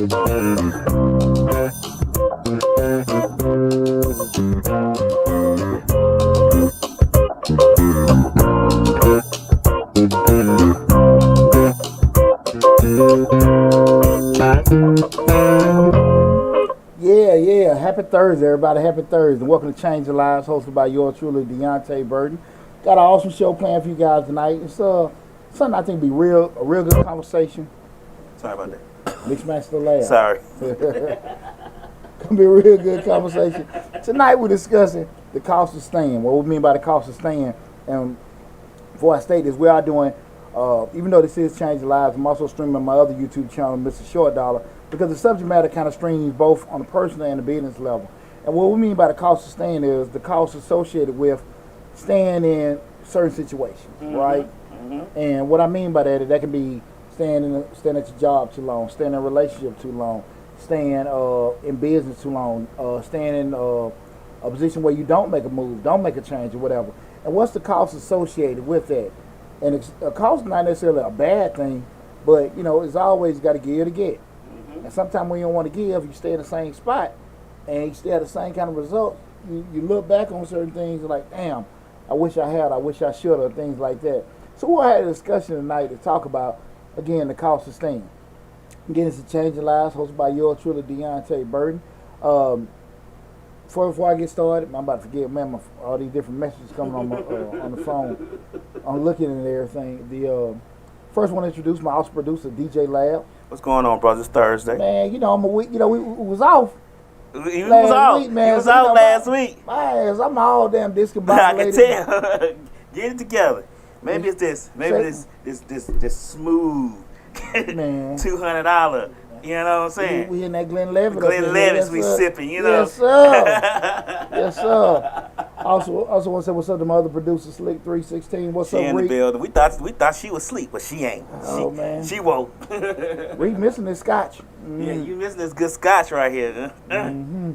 Yeah. Happy Thursday, everybody. Happy Thursday. Welcome to Change Your Lives, hosted by yours truly, Deonte Burton. Got an awesome show planned for you guys tonight. It's something I think be a real good conversation. Sorry about that. Mixed match the laugh. Sorry. Gonna be a real good conversation. Tonight we're discussing the cost of staying. What we mean by the cost of staying. And before I state this, we are doing, even though this is Change Your Lives, I'm also streaming my other YouTube channel, Mr. Short Dollar, because the subject matter kind of streams both on the personal and the business level. And what we mean by the cost of staying is the cost associated with staying in certain situations, right? Mm-hmm. And what I mean by that is that can be staying at your job too long, staying in a relationship too long, staying in business too long, staying in a position where you don't make a move, don't make a change or whatever. And what's the cost associated with that? And a cost is not necessarily a bad thing, but it's always got to give to get. Mm-hmm. And sometimes when you don't want to give, you stay in the same spot and you stay at the same kind of result. You look back on certain things and like, damn, I wish I should have, things like that. So we'll have a discussion tonight to talk about, again, the cost of staying. Again, it's a Change Your Lives, hosted by yours truly, Deonte Burton. Before I get started, I'm about to forget, man, all these different messages coming on my, on the phone. I'm looking at everything. The first one to introduce my house producer, DJ Lab. What's going on, brother? It's Thursday. Man, I'm a week. We was off. He was out. Week, man. He was out last week. My ass, I'm all damn discombobulated. I can tell. Get it together. Maybe it's this. Maybe this smooth man. $200. You know what I'm saying? We in that Glenlivet. Glenlivet, we sipping. Yes, sir. Yes, sir. Also want to say what's up to my other producer, Slick 316. What's up, Reed? She in the building. We thought she was asleep, but she ain't. Man. She woke. Reed missing this scotch. Yeah, you missing this good scotch right here.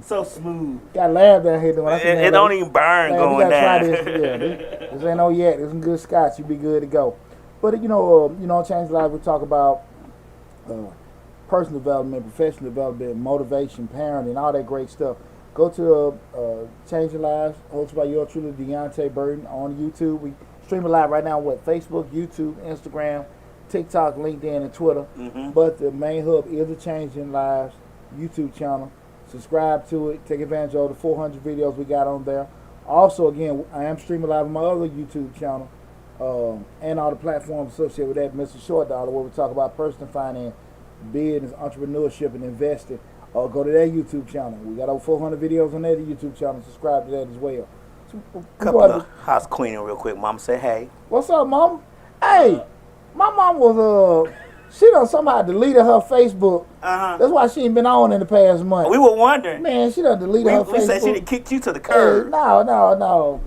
So smooth. Got lab down here doing. It don't even burn going down. Try this. Yeah, this ain't no yet. This some good scotch. You be good to go. But Change Lives. We talk about personal development, professional development, motivation, parenting, all that great stuff. Go to Change Your Lives, hosted by yours truly, Deonte Burton, on YouTube. We stream it live right now with Facebook, YouTube, Instagram, TikTok, LinkedIn, and Twitter. Mm-hmm. But the main hub is the Change Your Lives YouTube channel. Subscribe to it. Take advantage of the 400 videos we got on there. Also, again, I am streaming live on my other YouTube channel and all the platforms associated with that, Mr. Short Dollar, where we talk about personal finance, business, entrepreneurship, and investing. Go to that YouTube channel. We got over 400 videos on that YouTube channel. Subscribe to that as well. So, couple of house cleaning real quick. Mom say hey. What's up, Mom? Hey, my mom was she done somehow deleted her Facebook. That's why she ain't been on in the past month. We were wondering. Man, she done deleted her Facebook. We said she done kicked you to the curb. Hey, no.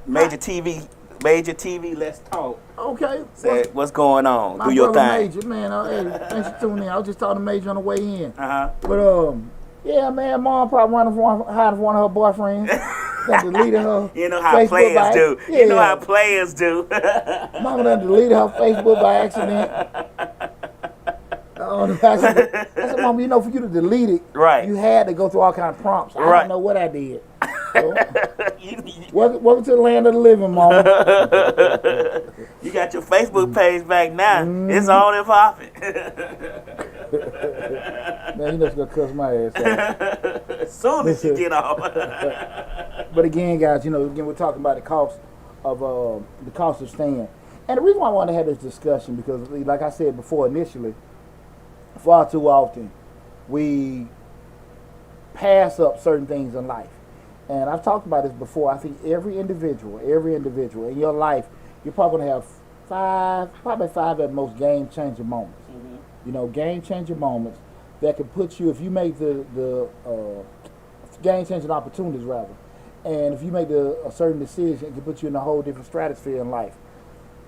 Major TV, let's talk. Okay. Say what's going on? Do your thing. Major, man. Hey, thanks for tuning in. I was just talking to Major on the way in. But yeah, man, Mom probably hiding one of her boyfriends. That deleted her. You know how Facebook players do. Yeah. You know how players do. Mama done deleted her Facebook by accident. I said, Mama, for you to delete it, right, you had to go through all kind of prompts. I don't know what I did. So, welcome to the land of the living, Mama. You got your Facebook page back now. It's on and popping. Man, you just gonna cuss my ass out. As soon as you get off. But again, guys, we're talking about the cost of staying. And the reason why I want to have this discussion, because like I said before initially, far too often we pass up certain things in life. And I've talked about this before. I think every individual in your life, you're probably going to have five at most game-changing moments. Mm-hmm. Game-changing moments that can put you, if you make the game-changing opportunities, rather, and if you make a certain decision, it can put you in a whole different stratosphere in life.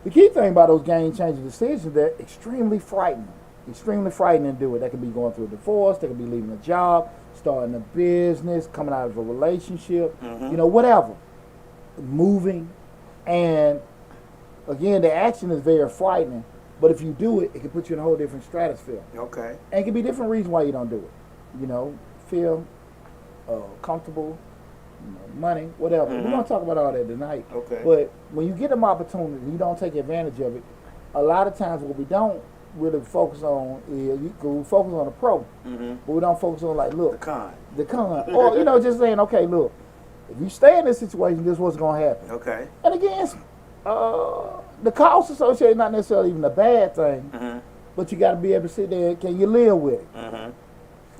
The key thing about those game-changing decisions, they're extremely frightening. Extremely frightening to do it. That could be going through a divorce, they could be leaving a job, starting a business, coming out of a relationship, whatever. Moving. And again, the action is very frightening, But if you do it, it can put you in a whole different stratosphere. Okay. And it can be different reasons why you don't do it. You know, feel comfortable, money, whatever. We're going to talk about all that tonight. Okay. But when you get them opportunities and you don't take advantage of it, a lot of times what we don't really focus on is, we focus on the pro, but we don't focus on, like, look. The con. Or, just saying, okay, look, if you stay in this situation, this is what's going to happen. Okay. And again, the cost associated is not necessarily even a bad thing, but you got to be able to sit there. Can you live with it?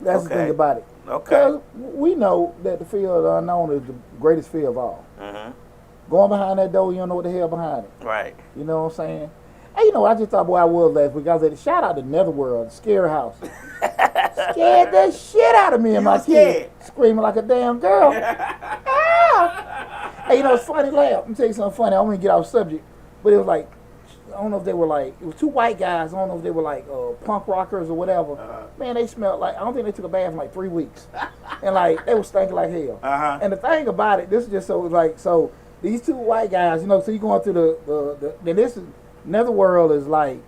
That's the thing about it. Okay. Because we know that the fear of the unknown is the greatest fear of all. Going behind that door, you don't know what the hell behind it. Right. You know what I'm saying? Hey, I just thought where I was last week. I was at the shout out to Netherworld, the scary house. Scared the shit out of me and my kid. Screaming like a damn girl. Ah! Hey, it's funny, laugh. Let me tell you something funny. I don't want to get off subject, but it was like, I don't know if they were like, it was two white guys. I don't know if they were like punk rockers or whatever. Man, they smelled like, I don't think they took a bath in like 3 weeks. And like, they were stinking like hell. And the thing about it, this is just so these two white guys, so you going through then this is, Netherworld is like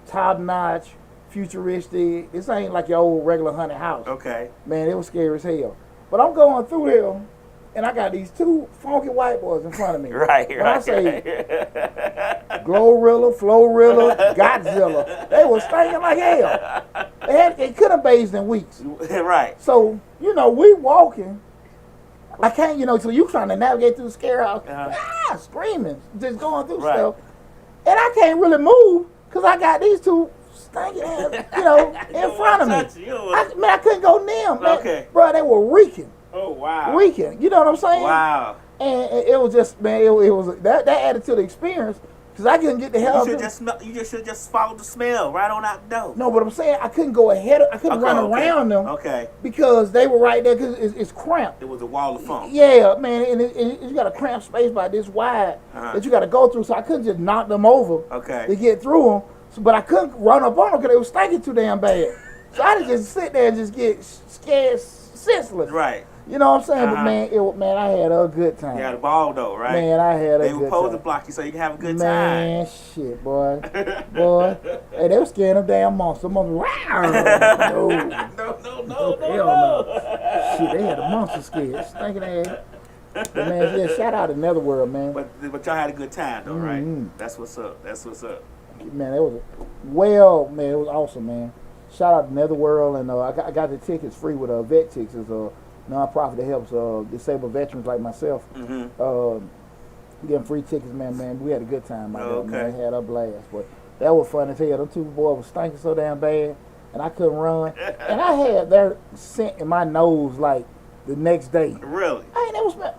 top notch, futuristic. This ain't like your old regular haunted house. Okay. Man, it was scary as hell. But I'm going through there, and I got these two funky white boys in front of me. Right. I say Glorilla, Florilla, Godzilla, they was stinking like hell. They couldn't have bathed in weeks. Right. So, we walking. I can't, so you trying to navigate through the scare house, screaming, just going through stuff. And I can't really move because I got these two stinking ass, in front of me. I couldn't go near them. Okay. Bro, they were reeking. Oh, wow. Reeking. You know what I'm saying? Wow. And it was just, man, it was that added to the experience because I couldn't get the hell out. You should just follow the smell right on out the door. No, but I'm saying I couldn't go ahead. I couldn't run around them. Okay. Because they were right there because it's cramped. It was a wall of foam. Yeah, man, and you got a cramped space by this wide that you got to go through. So I couldn't just knock them over to get through them. So, but I couldn't run up on them because they were stinking too damn bad. So I had to just sit there and just get scared senseless. Right. You know what I'm saying? But man, I had a good time. You had a ball though, right? Man, I had a good time. They were supposed to block you so you can have a good time. Man, shit, boy. Boy. Hey, they were scaring them damn monsters. No. No. Shit, they had a monster scared. Stinking ass. But man, yeah, shout out to Netherworld, man. But y'all had a good time though, right? That's what's up. Man, it was it was awesome, man. Shout out to Netherworld, and I got the tickets free with Vet Chicks. It's a nonprofit that helps disabled veterans like myself. Getting free tickets, man. We had a good time out there, man. Had a blast, but that was fun as hell. Them two boys was stinking so damn bad, and I couldn't run. And I had their scent in my nose like the next day. Really? I ain't never smelled.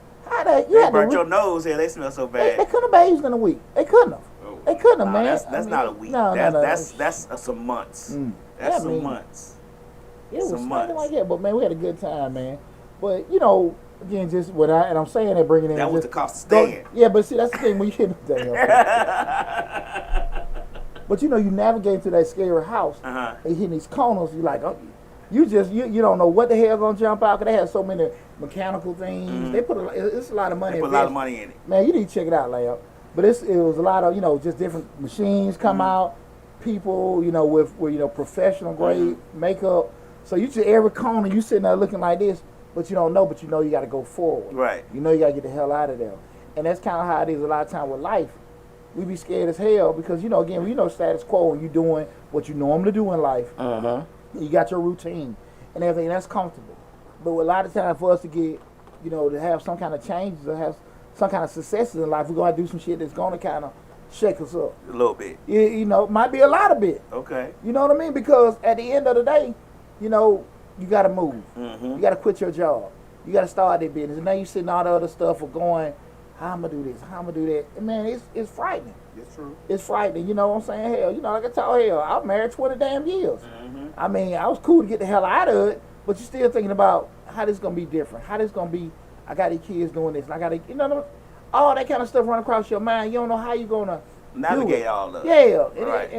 They burnt your nose here. They smell so bad. They couldn't have bathed in a week. They couldn't have. They couldn't have, man. That's not a week. No. That's some months. That's some months. It was something like that, but man, we had a good time, man. But again, just what I'm saying, they're bringing in. That was the cost of staying. Yeah, but see, that's the thing when you hit them. But you navigate through that scary house, and hitting these corners, you like, you don't know what the hell gonna jump out because they have so many mechanical things. They put it's a lot of money. They put a lot of money in it. Man, you need to check it out, Layup. But it was a lot of just different machines come out, people with professional grade makeup. So you just every corner you sitting there looking like this, but you don't know, but you got to go forward. Right. You got to get the hell out of there. And that's kind of how it is a lot of time with life. We be scared as hell because again, status quo and you doing what you normally do in life. You got your routine and everything that's comfortable. But a lot of time for us to get, to have some kind of changes or have some kind of successes in life, we're going to do some shit that's going to kind of shake us up. A little bit. Might be a lot of bit. Okay. You know what I mean? Because at the end of the day, you got to move. You got to quit your job. You got to start that business. And now you sitting all the other stuff of going, how I'm going to do this, how I'm going to do that. And man, it's frightening. It's true. It's frightening. You know what I'm saying? Hell, like I told hell, I was married 20 damn years. I mean, I was cool to get the hell out of it, but you're still thinking about how this going to be different. How this going to be, I got these kids doing this, and I got to, all that kind of stuff run across your mind. You don't know how you're going to navigate all of it. Yeah. Right.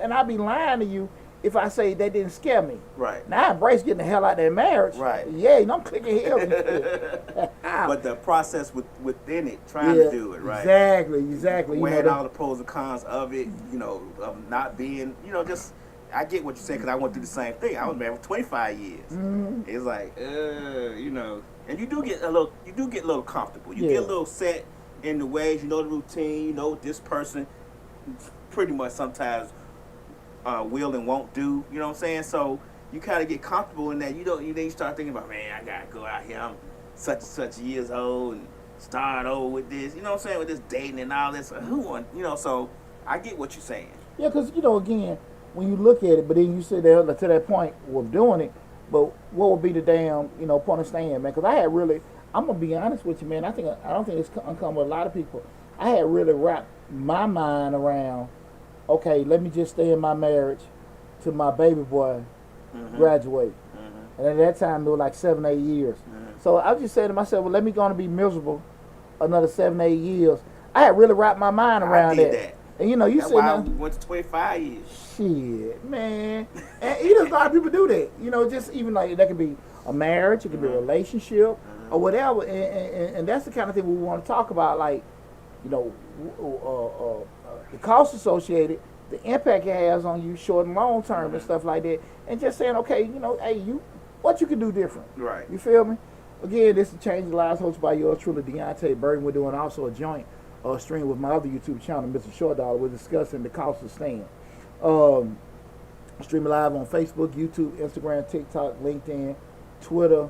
And I be lying to you if I say that didn't scare me. Right. Now I embrace getting the hell out of that marriage. Right. Yeah, I'm clicking heels and shit. But the process within it, trying to do it, right? Exactly. Weighing all the pros and cons of it, of not being, just. I get what you say because I went through the same thing. I was married for 25 years. Mm-hmm. It's like, and you do get a little comfortable. You get a little set in the ways, the routine. This person pretty much sometimes will and won't do. You know what I'm saying? So you kind of get comfortable in that. You start thinking about, man, I gotta go out here. I'm such and such years old and start over with this. You know what I'm saying? With this dating and all this. Who want? So I get what you're saying. Yeah, because again, when you look at it, but then you sit there to that point with doing it. But what would be the damn point of staying, man? Because I had really, I'm gonna be honest with you, man. I don't think it's uncommon with a lot of people. I had really wrapped my mind around, okay, let me just stay in my marriage till my baby boy graduate. Mm-hmm. And at that time, it was like 7, 8 years. Mm-hmm. So I just said to myself, well, let me go on and be miserable another 7, 8 years. I had really wrapped my mind around that. And you said I went to 25 years. Shit, man. And a lot of people do that. Just even like that could be a marriage, it could be a relationship or whatever. And that's the kind of thing we want to talk about, like, the cost associated, the impact it has on you short and long term and stuff like that. And just saying, okay, hey, what you can do different. Right. You feel me? Again, this is Change the Lives, hosted by yours truly, Deonte Burton. We're doing also a joint stream with my other YouTube channel, Mr. Short Dollar. We're discussing the cost of staying. Streaming live on Facebook, YouTube, Instagram, TikTok, LinkedIn, Twitter,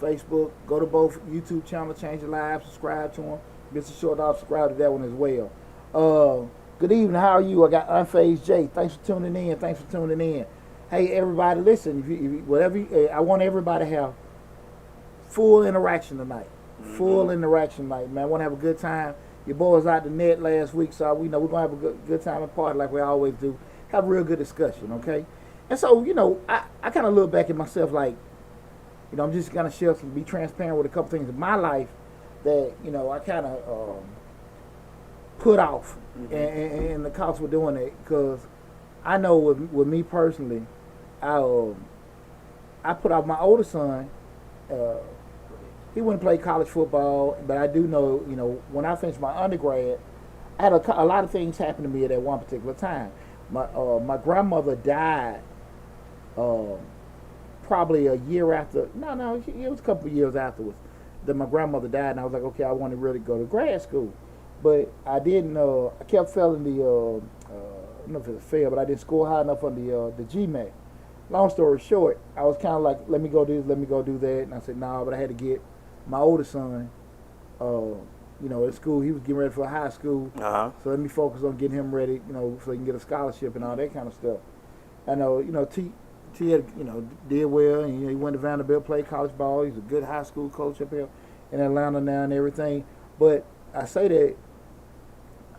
Facebook. Go to both YouTube channels, Change Your Lives, subscribe to them. Mr. Short Dollar, subscribe to that one as well. Good evening, how are you? I got Unfazed Jay. Thanks for tuning in. Hey, everybody, listen, I want everybody to have full interaction tonight. Man. I want to have a good time. Your boy was out the net last week, so we're going to have a good time and party like we always do. Have a real good discussion, okay? And so, I kind of look back at myself like, I'm just going to share some, be transparent with a couple things in my life that, I kind of put off. And the cops were doing it because I know with me personally, I put off my older son. He wouldn't play college football, but I do know, when I finished my undergrad, I had a lot of things happen to me at that one particular time. My grandmother died probably a year after. No, it was a couple of years afterwards that my grandmother died, and I was like, okay, I want to really go to grad school. But I didn't, I kept failing the, I don't know if it was fail, but I didn't score high enough on the GMAT. Long story short, I was kind of like, let me go do this, let me go do that. And I said, no, but I had to get my older son, at school. He was getting ready for high school. So let me focus on getting him ready, so he can get a scholarship and all that kind of stuff. I know, T had, did well, and he went to Vanderbilt, played college ball. He's a good high school coach up here in Atlanta now and everything. But I say that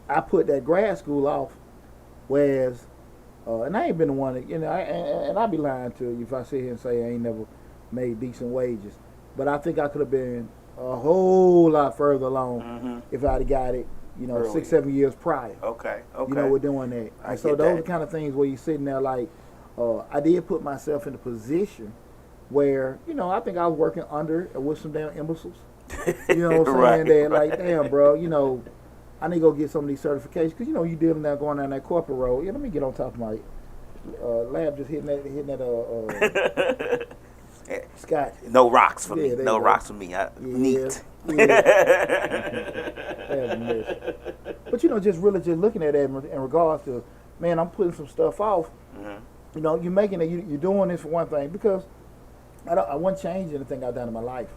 I put that grad school off, whereas, and I ain't been the one that, and I'd be lying to you if I sit here and say I ain't never made decent wages. But I think I could have been a whole lot further along if I'd have got it, early. 6, 7 years prior. Okay. We're doing that. And so those are the kind of things where you're sitting there like, I did put myself in a position where, I think I was working under with some damn imbeciles. You know what I'm saying? Right. That like, damn, bro, I need to go get some of these certifications because you dealing now going down that corporate road. Yeah, let me get on top of my lab, just hitting that Scott. No rocks for me. No rocks for me. Neat. Yeah. But just really just looking at that in regards to, man, I'm putting some stuff off. You're making it. You're doing this for one thing because I wasn't changing anything I've done in my life,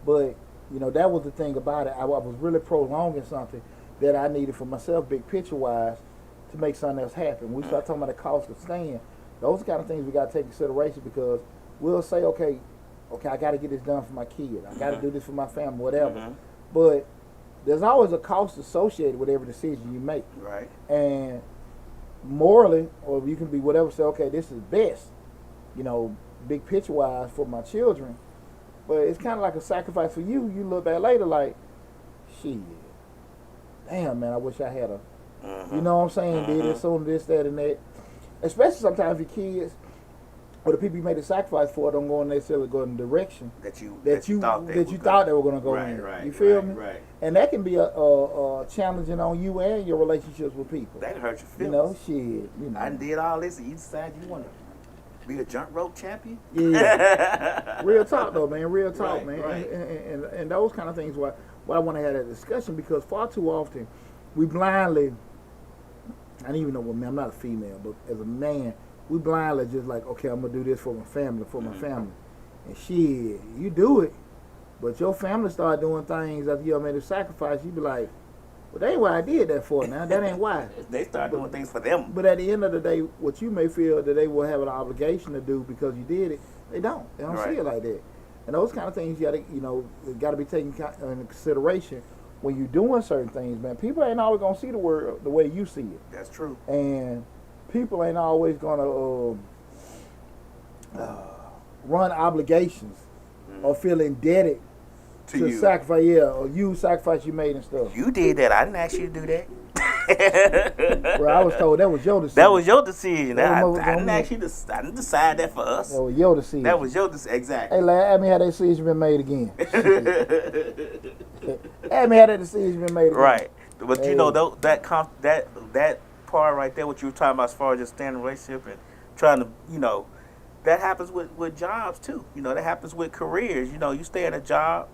but that was the thing about it. I was really prolonging something that I needed for myself, big picture wise, to make something else happen. When we start talking about the cost of staying, those are the kind of things we got to take into consideration because we'll say, okay, I got to get this done for my kid. I got to do this for my family, whatever. But there's always a cost associated with every decision you make. Right. And morally, or you can be whatever, say, okay, this is best, big picture wise for my children. But it's kind of like a sacrifice for you. You look back later like, shit, damn, man, I wish I had you know what I'm saying, did this, on this, that, and that. especially sometimes your kids or the people you made the sacrifice for don't go necessarily go in the direction that you thought they were going to go in. Right, you feel right, me? Right. And that can be a challenging on you and your relationships with people. That can hurt your feelings. You know, shit. You know. I did all this, and you decide you want to be a jump rope champion. Yeah. Real talk though, man. Real talk, Right, man. right. And those kind of things. Why I want to have that discussion, because far too often we blindly. I don't even know what man. I'm not a female, but as a man, we blindly just like, okay, I'm gonna do this for my family, and shit, you do it, but your family start doing things after you made a sacrifice. You be like, well, that ain't what I did that for. Now that ain't why. They start doing things for them. But at the end of the day, what you may feel that they will have an obligation to do because you did it, they don't. They don't see it like that. And those kind of things you gotta be taken into consideration when you're doing certain things, man. People ain't always gonna see the world the way you see it. That's true. And people ain't always gonna run obligations or feel indebted to you. sacrifice, or you sacrifice you made and stuff. You did that. I didn't ask you to do that. Well, I was told that was your decision. That was your decision. I didn't ask you to. I didn't decide that for us. That was your decision. That was your decision. Exactly. Hey, lad, ask me how that decision been made again. Ask me how that decision been made again. Right. But you know that part right there, what you were talking about as far as just staying in a relationship and trying to, that happens with jobs too. That happens with careers. You stay in a job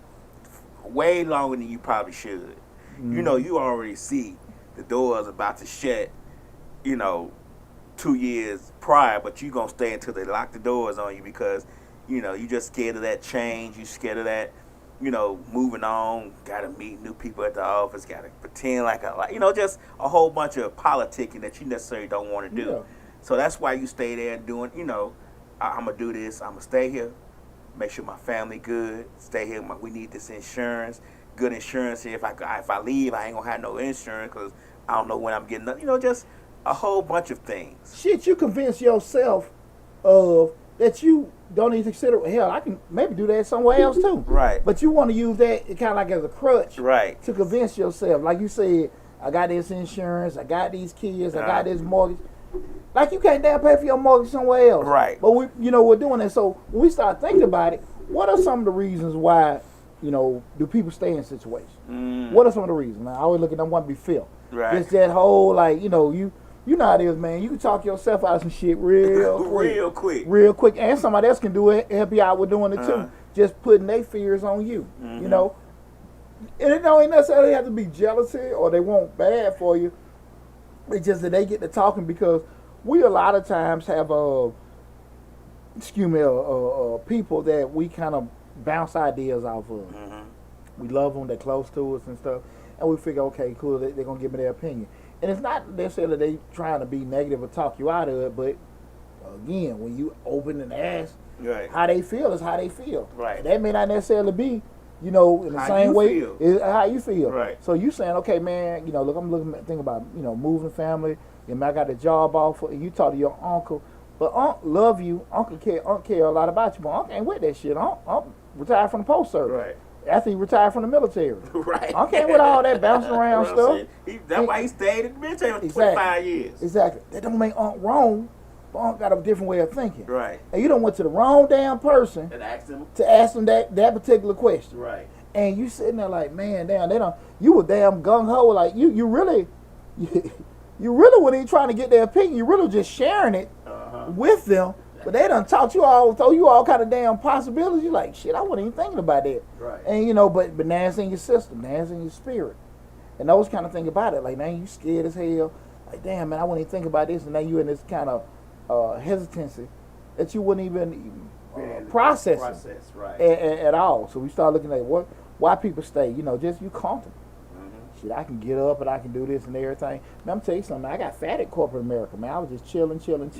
way longer than you probably should. Mm-hmm. You already see the doors about to shut, 2 years prior, but you gonna stay until they lock the doors on you because, you just scared of that change. You scared of that, moving on, gotta meet new people at the office, gotta pretend just a whole bunch of politicking that you necessarily don't want to do. Yeah. So that's why you stay there doing, I'm gonna do this, I'm gonna stay here, make sure my family good, stay here, we need this insurance, good insurance here. If I leave, I ain't gonna have no insurance because I don't know when I'm getting, just a whole bunch of things. Shit, you convince yourself of that you don't even consider, hell, I can maybe do that somewhere else too. Right. But you want to use that kind of like as a crutch. Right. To convince yourself. Like you said, I got this insurance, I got these kids, I got this mortgage. Like you can't damn pay for your mortgage somewhere else. Right. But we're doing that. So when we start thinking about it, what are some of the reasons why, do people stay in situations? What are some of the reasons? Now, I always look at them, want to be filled. Right. Just that whole, you know how it is, man. You can talk yourself out of some shit real quick. Real quick. And somebody else can do it, help you out with doing it too. Just putting their fears on you, And it don't necessarily have to be jealousy or they want bad for you. It's just that they get to talking because we a lot of times have people that we kind of bounce ideas off of. We love them, they're close to us and stuff, and we figure, okay, cool, they're going to give me their opinion. And it's not necessarily they trying to be negative or talk you out of it, but again, when you open and ask how they feel is how they feel. Right. And that may not necessarily be, in the same way how you feel. Right. So you saying, okay, man, look, I'm thinking about, moving family. I got a job offer, and you talk to your uncle. But Unc love you. Uncle care a lot about you, but Unc ain't with that shit. Unc retired from the post service. Right. After he retired from the military. Right. Unc ain't with all that bouncing around stuff. That's why he stayed in the military for 25 years. Exactly. That don't make Unc wrong, but Unc got a different way of thinking. Right. And you done went to the wrong damn person And asked him. to ask them that particular question. Right. And you sitting there like, man, damn, you were damn gung-ho. Like, you really weren't even trying to get their opinion. You really just sharing it with them. But they done taught you all, throw you all kind of damn possibilities. You're like, shit, I wasn't even thinking about that. Right. And, but now it's in your system. Now it's in your spirit. And those kind of things about it. Like, now you scared as hell. Like, damn, man, I wouldn't even think about this. And now you in this kind of hesitancy that you wouldn't even process right. at all. So we start looking at why people stay. Just you comfortable. Shit, I can get up and I can do this and everything. Man, I'm tell you something. I got fat at corporate America, man. I was just chilling, and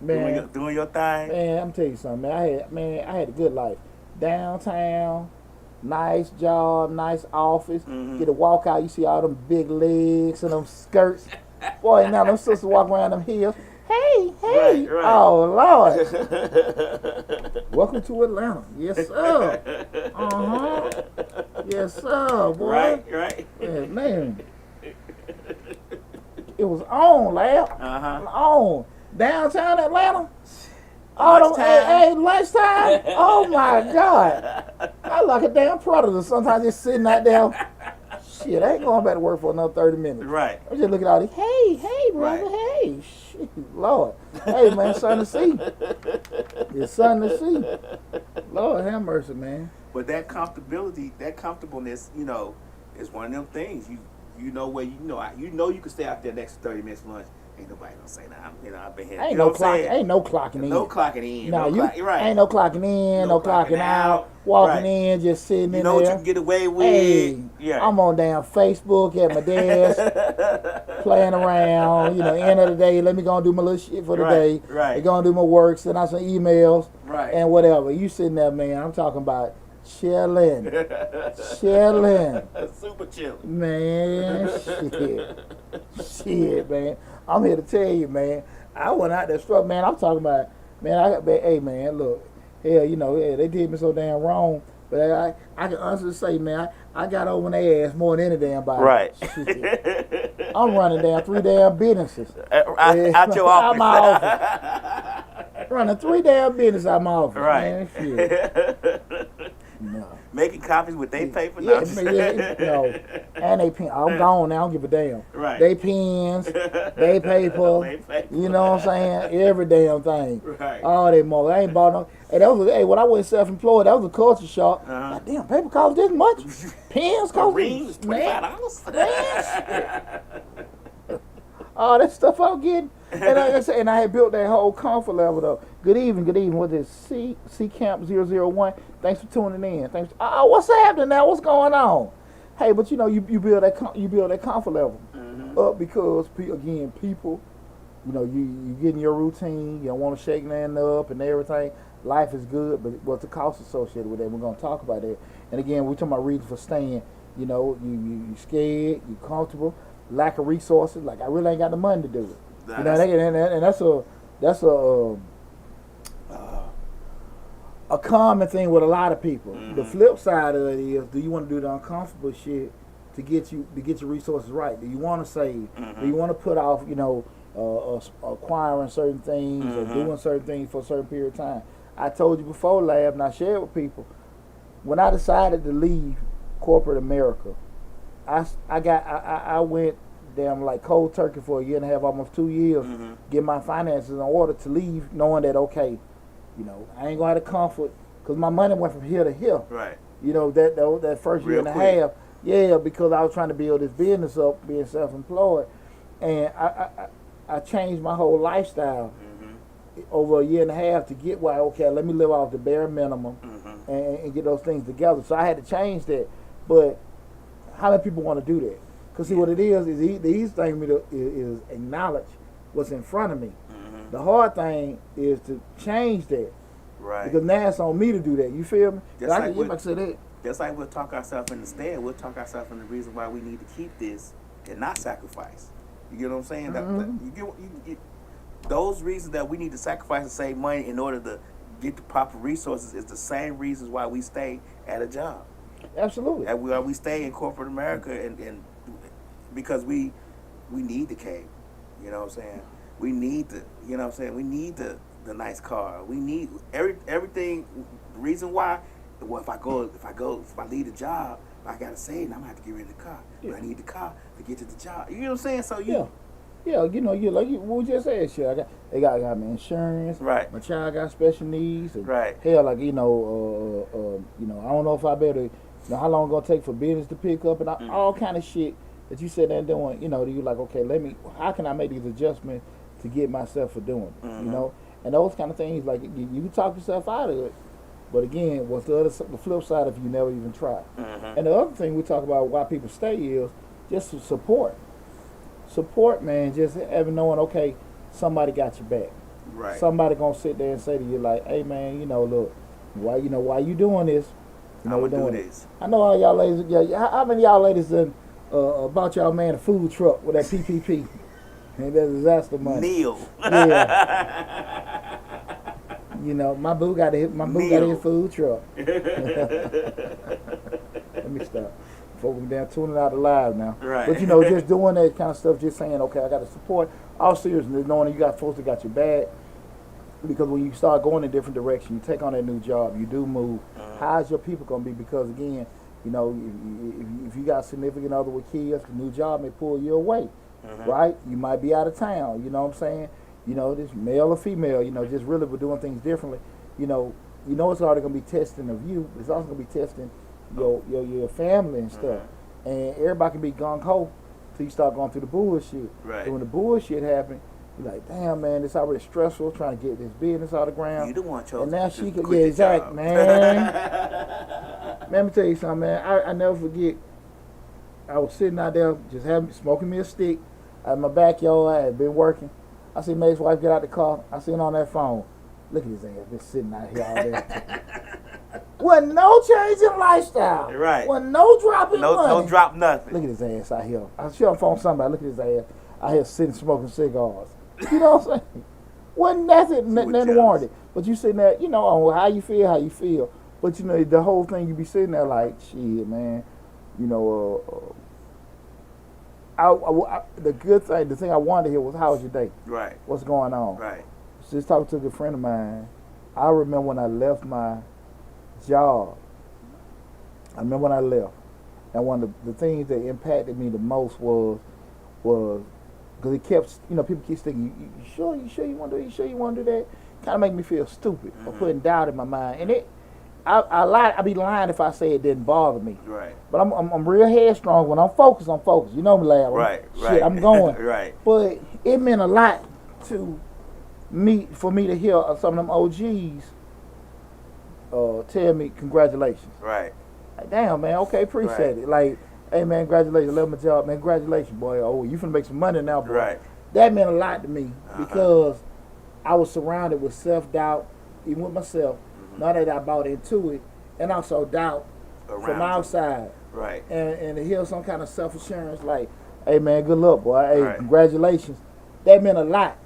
man, doing your thing. Man, I'm tell you something. Man, I had a good life. Downtown, nice job, nice office. Get to walk out, you see all them big legs and them skirts. Boy, now them sisters walk around them hills. Hey. Right. Oh, Lord. Welcome to Atlanta. Yes, sir. Yes, sir, boy. Right. Yeah, man. it was on, lab. On downtown Atlanta. All them lunchtime. Oh my God! I like a damn predator. Sometimes just sitting out there. Shit, I ain't going back to work for another 30 minutes. Right. I'm just looking at all these. Hey, brother. Right. Hey, shit, Lord. Hey, man, something to see. It's something to see. Lord have mercy, man. But that comfortability, that comfortableness, you know, is one of them things. You know where you can stay out there next 30 minutes lunch. Ain't nobody gonna say that. You know, I've been here. Ain't no clocking in. No clocking in. No, right. Ain't no clocking in, no clocking out. Walking in, just sitting in there. You know what you can get away with. Hey, yeah. I'm on damn Facebook at my desk, playing around. You know, end of the day, let me go and do my little shit for the day. Right. They gonna do my work, send out some emails, right, and whatever. You sitting there, man. I'm talking about chilling. Super chilling. Man, shit, man. I'm here to tell you, man. I went out there struck, man. I'm talking about, man. Hey, man, look, hell, you know, they did me so damn wrong. But I can honestly say, man, I got over their ass more than any damn body. Right. I'm running down 3 damn businesses. Out your office. Out my office. Running 3 damn businesses out my office. Right. Man, shit. No. Making copies with they paper? No. And they pen. I'm gone now. I don't give a damn. Right. They pens, they paper. You know what I'm saying? Every damn thing. Right. All that more. I ain't bought no. Hey, when I went self-employed, that was a culture shock. God damn, paper cost this much. Pens cost rings, $25. Man, all that stuff I was getting. And like I said, and I had built that whole comfort level though. Good evening. What is C Camp 001? Thanks for tuning in. Thanks. What's happening now? What's going on? Hey, but you know you build that comfort level up because people, you know, you get in your routine. You don't want to shake nothing up and everything. Life is good, but what's the cost associated with that? We're gonna talk about that. And again, we're talking about reasons for staying. You know, you scared, you comfortable, lack of resources. Like I really ain't got the money to do it. You know, and that's a common thing with a lot of people. The flip side of it is, do you want to do the uncomfortable shit to get your resources right? Do you want to save? Do you want to put off, you know, acquiring certain things or doing certain things for a certain period of time? I told you before, Lab, and I shared with people, when I decided to leave corporate America, I went damn like cold turkey for a year and a half, almost 2 years, get my finances in order to leave, knowing that, okay, you know, I ain't gonna have the comfort, because my money went from here to here. Right. You know, that first year and a half, yeah, because I was trying to build this business up, being self-employed, and I changed my whole lifestyle over a year and a half to get why, okay, let me live off the bare minimum and get those things together. So I had to change that. But how many people want to do that? Because see, what it is the easy thing is acknowledge what's in front of me. The hard thing is to change that. Right. Because now it's on me to do that. You feel me? Just like we'll talk ourselves in the stand, we'll talk ourselves in the reason why we need to keep this and not sacrifice. You get what I'm saying? You get those reasons that we need to sacrifice and save money in order to get the proper resources is the same reasons why we stay at a job. Absolutely. And we stay in corporate America and because we need the cake. You know what I'm saying? We need we need the nice car. We need everything. The reason why, well, if I leave the job, I gotta save, and I'm gonna have to get rid of the car. Yeah. But I need the car to get to the job. You know what I'm saying? So yeah, you know, you like what we just said, shit. They got my insurance. Right. My child got special needs. And right. Hell, like I don't know if I better, how long it's gonna take for business to pick up and all kind of shit that you sit there doing. You know, you like, okay, how can I make these adjustments to get myself for doing it? You know, and those kind of things, like you can talk yourself out of it. But again, what's the flip side if you never even try? And the other thing we talk about why people stay is just to support. Support, man, just having knowing, okay, somebody got your back. Right. Somebody gonna sit there and say to you like, hey man, look, why you doing this? I'm gonna do this. I know all y'all ladies. How many of y'all ladies done bought y'all man a food truck with that PPP and that disaster money? Neil. Yeah. My boo got his food truck. Let me stop. Folks down tuning out the live now. Right. But just doing that kind of stuff, just saying, okay, I got to support. All seriousness, knowing that you got folks that got your back. Because when you start going in a different direction, you take on that new job, you do move. How's your people gonna be? Because again, if you got a significant other with kids, the new job may pull you away, right? You might be out of town. You know what I'm saying? This male or female. Just really we're doing things differently. It's already gonna be testing of you. It's also gonna be testing your family and stuff. And everybody can be gung ho till you start going through the bullshit. Right. And when the bullshit happens, you're like, damn, man, it's already stressful trying to get this business out of the ground. You don't want your and now she could, quit the exactly, job. man. Man, let me tell you something, man. I never forget. I was sitting out there just smoking me a stick out in my backyard. I had been working. I see Mae's wife get out the car. I seen on that phone. Look at his ass, been sitting out here all day. Wasn't no change in lifestyle. Right. Wasn't no drop in money. No drop nothing. Look at his ass out here. I see on the phone somebody. Look at his ass out here sitting smoking cigars. You know what I'm saying? Wasn't nothing warranted. But you sitting there, on how you feel. But the whole thing you be sitting there like, shit, man. The good thing, the thing I wanted to hear was, how was your day? Right. What's going on? Right. Just talking to a good friend of mine. I remember when I left my job. I remember when I left, and one of the things that impacted me the most was because it kept, people keep thinking, you sure you want to do it? You sure you want to do that? Kind of make me feel stupid or putting doubt in my mind. And I'd be lying if I say it didn't bother me. Right. But I'm real headstrong. When I'm focused, I'm focused. You know me, lad. Right. Shit, I'm going. Right. But it meant a lot for me to hear some of them OGs tell me congratulations. Right. Like, damn, man. Okay, appreciate it. Like, hey, man, congratulations. I love my job, man. Congratulations, boy. Oh, you finna make some money now, boy. Right. That meant a lot to me because I was surrounded with self-doubt, even with myself. Now that I bought into it, and also doubt from outside. Right. And to hear some kind of self-assurance like, hey, man, good luck, boy. Hey, congratulations. That meant a lot.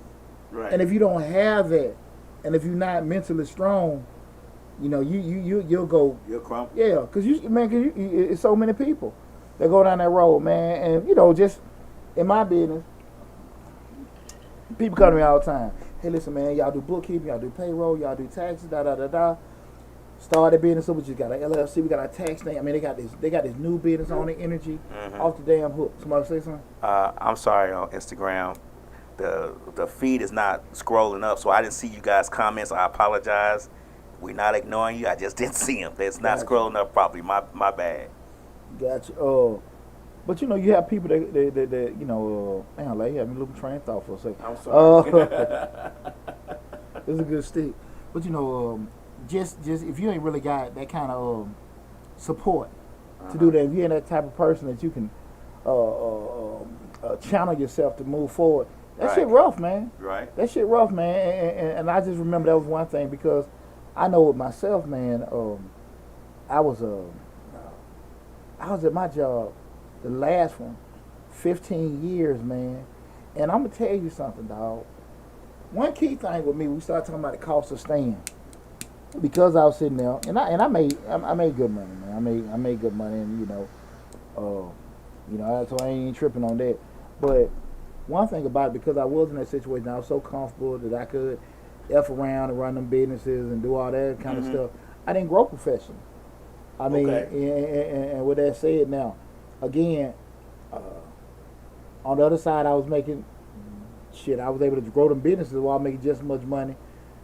Right. And if you don't have that, and if you're not mentally strong, you'll go. You'll crumble. Yeah, because it's so many people that go down that road, man. And just in my business, people come to me all the time. Hey, listen, man, y'all do bookkeeping, y'all do payroll, y'all do taxes, da. Started business up, we just got an LLC, we got a tax thing. I mean, they got this new business on the energy, off the damn hook. Somebody say something? I'm sorry, on Instagram, the feed is not scrolling up, so I didn't see you guys' comments. I apologize. We're not ignoring you. I just didn't see them. It's not scrolling up properly. My bad. Gotcha. But you have people that man, like, you had me looking train of thought for a second. I'm sorry. It's a good stick. But just if you ain't really got that kind of support to do that, if you ain't that type of person that you can channel yourself to move forward, that shit rough, man. Right. That shit rough, man. And I just remember that was one thing because I know with myself, man. I was at my job, the last one, 15 years, man. And I'm gonna tell you something, dog. One key thing with me, we started talking about the cost of staying. Because I was sitting there, and I made good money, man. I made good money, and so I ain't tripping on that. But one thing about it, because I was in that situation, I was so comfortable that I could F around and run them businesses and do all that kind of stuff. I didn't grow professionally. I mean, and with that said, now, again, on the other side, I was making shit. I was able to grow them businesses while making just as much money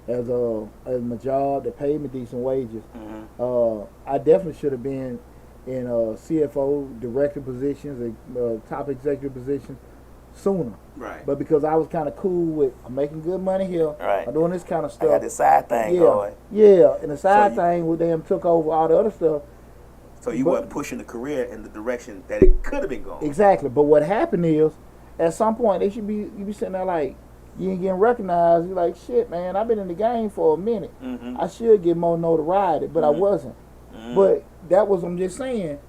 as my job that paid me decent wages. I definitely should have been in CFO, director positions, top executive positions sooner. Right. But because I was kind of cool with, I'm making good money here. Right. I'm doing this kind of stuff. I got this side thing going. Yeah, and the side thing with them took over all the other stuff. So you wasn't pushing the career in the direction that it could have been going. Exactly. But what happened is, at some point, you be sitting there like, you ain't getting recognized. You're like, shit, man, I've been in the game for a minute. I should get more notoriety, but I wasn't. But that was, I'm just saying,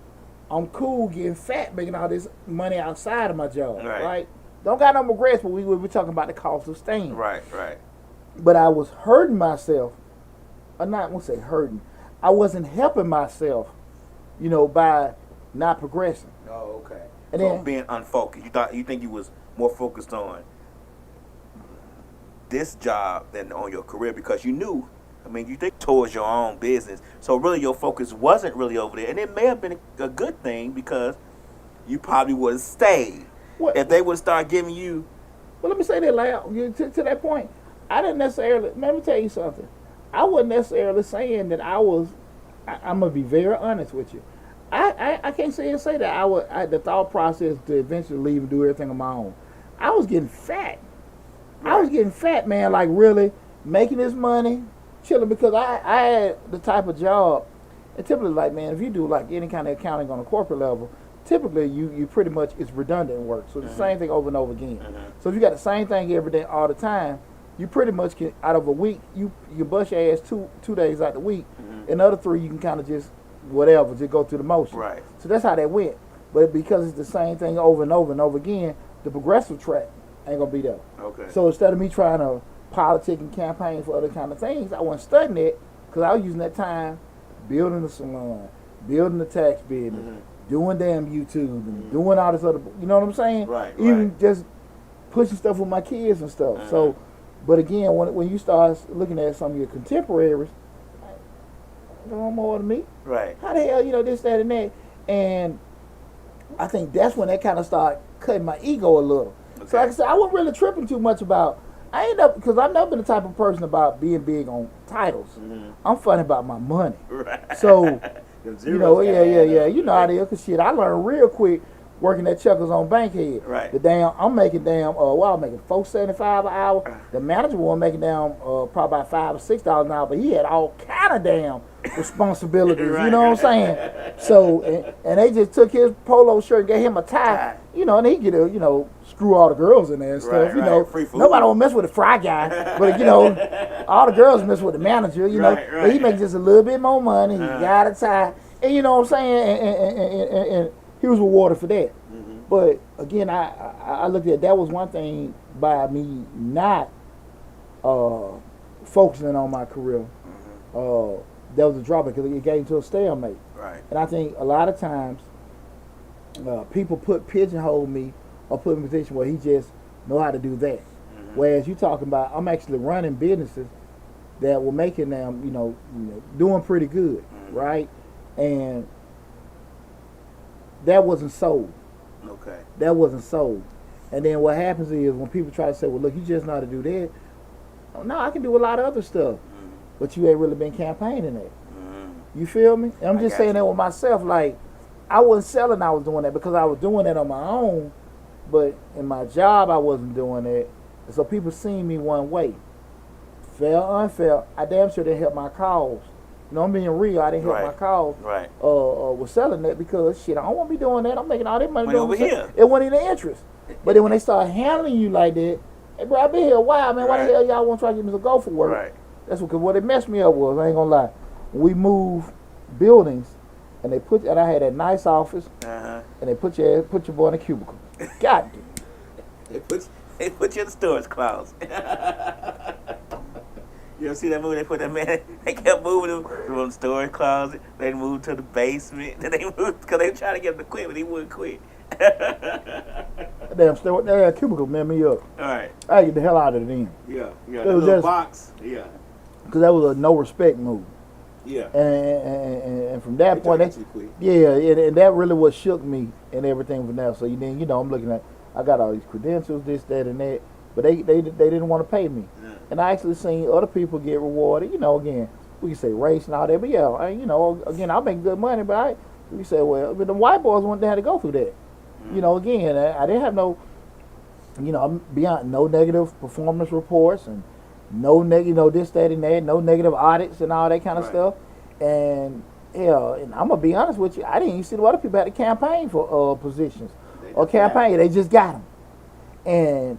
I'm cool getting fat, making all this money outside of my job, right? Don't got no regrets, but we were talking about the cost of staying. Right. But I was hurting myself. I'm not going to say hurting. I wasn't helping myself, by not progressing. Oh, okay. And so then being unfocused. You think you was more focused on this job than on your career because you knew. I mean, you think towards your own business. So really, your focus wasn't really over there, and it may have been a good thing because you probably would have stayed what? if they would start giving you. Well, let me say that loud. To that point, I didn't necessarily. Let me tell you something. I wasn't necessarily saying that I was. I'm gonna be very honest with you. I can't say that the thought process to eventually leave and do everything on my own. I was getting fat. Right. I was getting fat, man. Like really making this money, chilling because I had the type of job. And typically, like man, if you do like any kind of accounting on a corporate level, typically you pretty much it's redundant work. So the same thing over and over again. So if you got the same thing every day all the time, you pretty much can out of a week you bust your ass two days out the week, and the other 3 you can kind of just whatever, just go through the motion. Right. So that's how that went. But because it's the same thing over and over and over again, the progressive track ain't gonna be there. Okay. So instead of me trying to politic and campaign for other kind of things, I wasn't studying it because I was using that time building the salon, building the tax business, doing damn YouTube, and doing all this other. You know what I'm saying? Right. Even just pushing stuff with my kids and stuff. So, but again, when you start looking at some of your contemporaries, they don't more than me. Right. How the hell, this, that, and that? And I think that's when that kind of started cutting my ego a little. Okay. So like I said, I wasn't really tripping too much about. Because I've never been the type of person about being big on titles. I'm funny about my money. Right. So, yeah. you know how it is. Cause shit, I learned real quick working at Chuckers on Bankhead. Right. I'm making I'm making $4.75 an hour. The manager was making probably about $5 or $6 an hour, but he had all kind of damn responsibilities. Right. You know what I'm saying? So, and they just took his polo shirt and gave him a tie. And he get screw all the girls in there and stuff. Right. Free food. Nobody will mess with the fry guy, but all the girls mess with the manager. Right. But he makes just a little bit more money. He got a tie, and you know what I'm saying, and he was rewarded for that. But again, I looked at that was one thing by me not focusing on my career. That was a drawback because it gave to a stalemate. Right. And I think a lot of times people pigeonhole me or put me in a position where he just know how to do that. Whereas you talking about I'm actually running businesses that were making them, doing pretty good, right? And that wasn't sold. Okay. That wasn't sold. And then what happens is when people try to say, well, look, you just know how to do that. No, I can do a lot of other stuff. But you ain't really been campaigning that. You feel me? And I'm just saying that with myself. Like, I wasn't selling, I was doing that because I was doing that on my own. But in my job, I wasn't doing that. And so people seen me one way. Fair or unfair, I damn sure didn't help my cause. I'm being real. I didn't help my cause. Right. Was selling that because shit, I don't want to be doing that. I'm making all that money over here. It wasn't in the interest. But then when they start handling you like that, hey bro, I've been here a while, man. Why the hell y'all want to try to get me to go for work? Right. That's what it messed me up was. I ain't gonna lie. We moved buildings, and I had a nice office, and they put your boy in a cubicle. God damn. They put you in the storage closet. You ever see that movie? They put that man. They kept moving him from the storage closet. They moved to the basement. Then they moved because they were trying to get him to quit, but he wouldn't quit. Damn cubicle messed me up. All right. I had to get the hell out of it then. Yeah. It That was little just box. Yeah. Because that was a no respect move. Yeah. And from that point, and that really what shook me and everything from there. So then I'm looking at, I got all these credentials, this, that, and that, but they didn't want to pay me. Yeah. And I actually seen other people get rewarded. Again, we can say race and all that, but yeah, again, I make good money, but we say, well, but the white boys went down to go through that. Again, I didn't have no, I'm beyond no negative performance reports and no negative, this, that, and that, no negative audits and all that kind of stuff. And and I'm gonna be honest with you, I didn't even see the other people had to campaign for positions or campaign. They just got them. And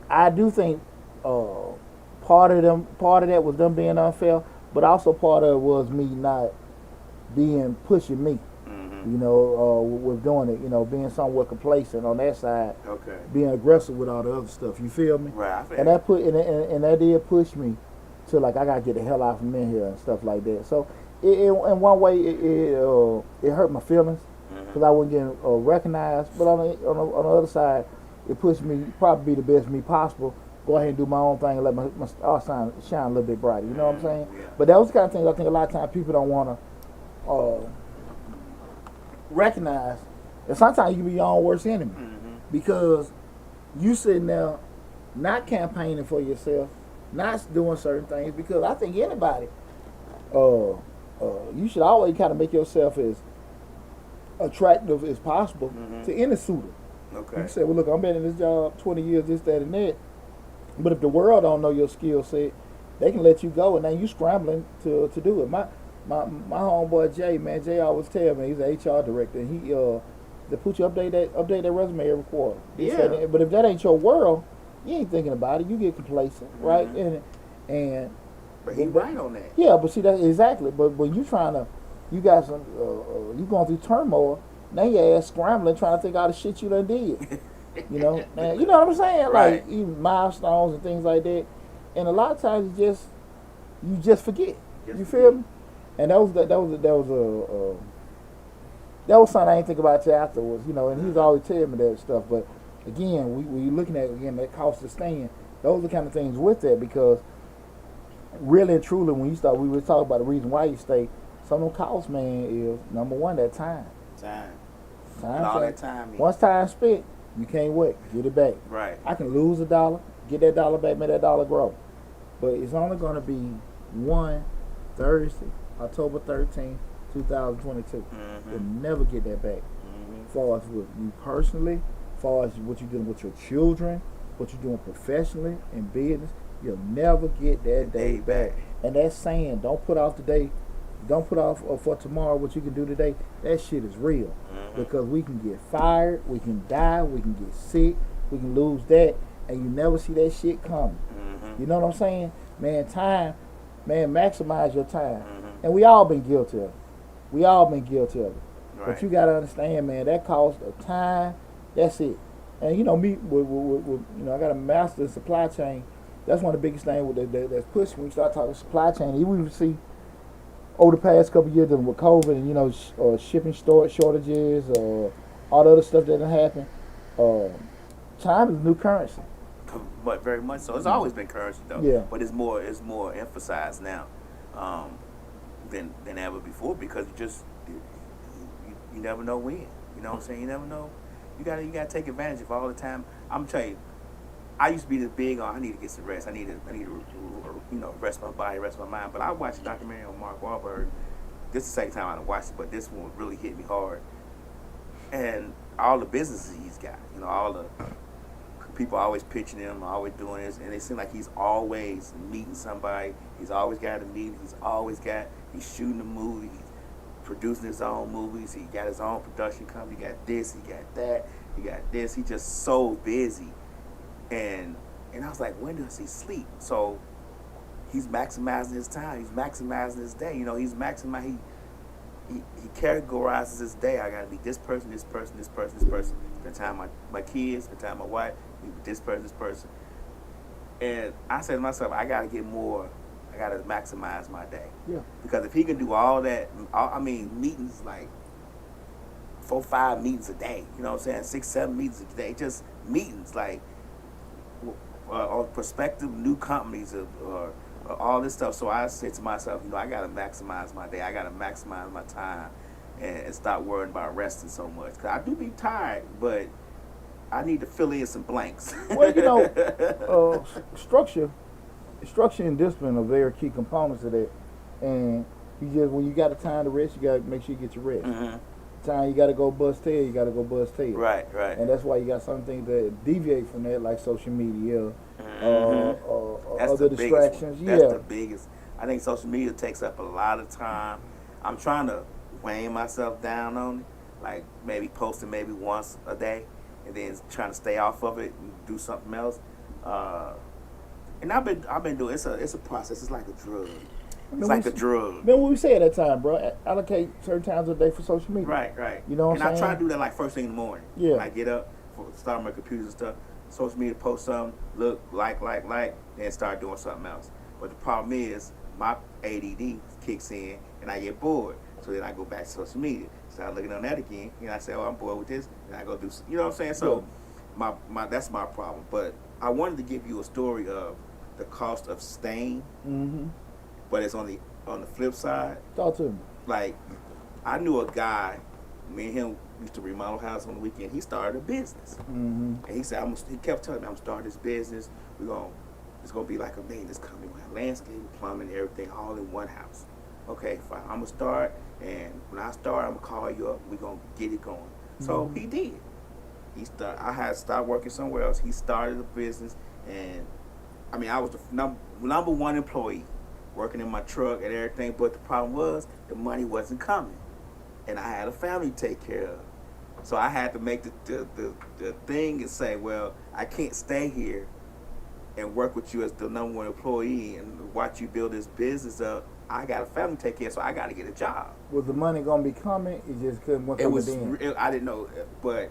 I do think part of that was them being unfair, but also part of it was me not pushing me. With doing it, being somewhat complacent on that side, being aggressive with all the other stuff. You feel me? Right. And that did push me to like I gotta get the hell out from in here and stuff like that. So in one way it hurt my feelings because I wasn't getting recognized. But on the other side, it pushed me probably be the best me possible. Go ahead and do my own thing and let my star shine a little bit brighter. You know what I'm saying? Yeah. But that was the kind of things I think a lot of times people don't want to recognize. And sometimes you can be your own worst enemy because you sitting there not campaigning for yourself, not doing certain things. Because I think anybody, you should always kind of make yourself as attractive as possible to any suitor. Okay. You say, well, look, I've been in this job 20 years, this, that, and that. But if the world don't know your skill set, they can let you go, and then you scrambling to do it. My homeboy Jay, man, Jay always tell me he's an HR director, and he they put you update that resume every quarter. Yeah. But if that ain't your world, you ain't thinking about it. You get complacent, right? And but he right on that. Yeah, but see that exactly. But when you trying to, you got some, you going through turmoil. Now your ass scrambling trying to think all the shit you done did. You know, man, you know what I'm saying? Right. Like even milestones and things like that. And a lot of times you just forget. You feel me? And that was something I didn't think about till afterwards. You know, and he's always telling me that stuff. But again, we looking at that cost of staying. Those are the kind of things with that because really and truly, when we were talking about the reason why you stay. Some of the costs, man, is number one that time. Time. And all that time. Once time spent, you can't wait. Get it back. Right. I can lose $1, get that dollar back, make that dollar grow. But it's only going to be one Thursday, October 13th, 2022. You'll never get that back. As far as with you personally, as far as what you're doing with your children, what you're doing professionally in business, you'll never get that day back. And that's saying don't put off the day. Don't put off for tomorrow what you can do today. That shit is real. Because we can get fired, we can die, we can get sick, we can lose that, and you never see that shit coming. You know what I'm saying? Man, time, man, maximize your time. And we all been guilty of it. We all been guilty of it. Right. But you got to understand, man, that cost of time, that's it. And you know, me, with I got a master in supply chain. That's one of the biggest things that's pushed when we start talking supply chain. We see over the past couple of years with COVID and, you know, shipping shortages, all the other stuff that done happened, time is new currency. But very much so. It's always been currency though. Yeah. But it's more emphasized now than ever before because you never know when. You know what I'm saying? You never know. You gotta take advantage of all the time. I'm telling you, I used to be this big on I need to get some rest. I need to rest my body, rest my mind. But I watched a documentary on Mark Wahlberg. This is the second time I watched it, but this one really hit me hard. And all the businesses he's got, you know, all the people always pitching him, always doing this, and it seems like he's always meeting somebody. He's always got a meeting. He's shooting a movie. He's producing his own movies. He got his own production company. He got this. He got that. He got this. He's just so busy. And I was like, when does he sleep? So he's maximizing his time. He's maximizing his day. You know, he's maximizing. He categorizes his day. I gotta be this person, this person, this person, this person. Spend time with my kids, spend time with my wife, be with this person, this person. And I said to myself, I gotta get more. I gotta maximize my day. Yeah. Because if he can do all that, meetings like 4-5 meetings a day. You know what I'm saying? 6-7 meetings a day. Just meetings like. Or prospective new companies or all this stuff. So I said to myself, you know, I got to maximize my day. I got to maximize my time and stop worrying about resting so much. Because I do be tired, but I need to fill in some blanks. Well, you know, structure and discipline are very key components of that. And when you got the time to rest, you got to make sure you get your rest. Time you got to go bust tail, you got to go bust tail. Right. And that's why you got some things that deviate from that, like social media, other distractions. That's the biggest. I think social media takes up a lot of time. I'm trying to weighing myself down on it, like maybe posting maybe once a day, and then trying to stay off of it and do something else. And I've been doing it's a process. It's like a drug. It's like a drug. Remember what we said at that time, bro? Allocate certain times a day for social media. Right. You know what I'm saying? And I try to do that like first thing in the morning. Yeah. When I get up, start my computers and stuff, social media, post something, look, like, then start doing something else. But the problem is, my ADD kicks in and I get bored. So then I go back to social media. Start looking on that again. I say, oh, I'm bored with this. And I go do, you know what I'm saying? So, my that's my problem. But I wanted to give you a story of the cost of staying, but it's on the flip side. Talk to me. Like, I knew a guy. Me and him used to remodel houses on the weekend. He started a business, and he said, he kept telling me, "I'm starting this business. It's gonna be like a maintenance company. We have landscaping, plumbing, everything, all in one house." Okay, fine. I'm gonna start, and when I start, I'm gonna call you up. We're gonna get it going. So he did. I had to start working somewhere else. He started a business, and I mean, I was the number one employee, working in my truck and everything. But the problem was the money wasn't coming, and I had a family to take care of. So I had to make the thing and say, well, I can't stay here and work with you as the number one employee and watch you build this business up. I got a family to take care of, so I got to get a job. Was the money gonna be coming? It just couldn't come in. I didn't know, but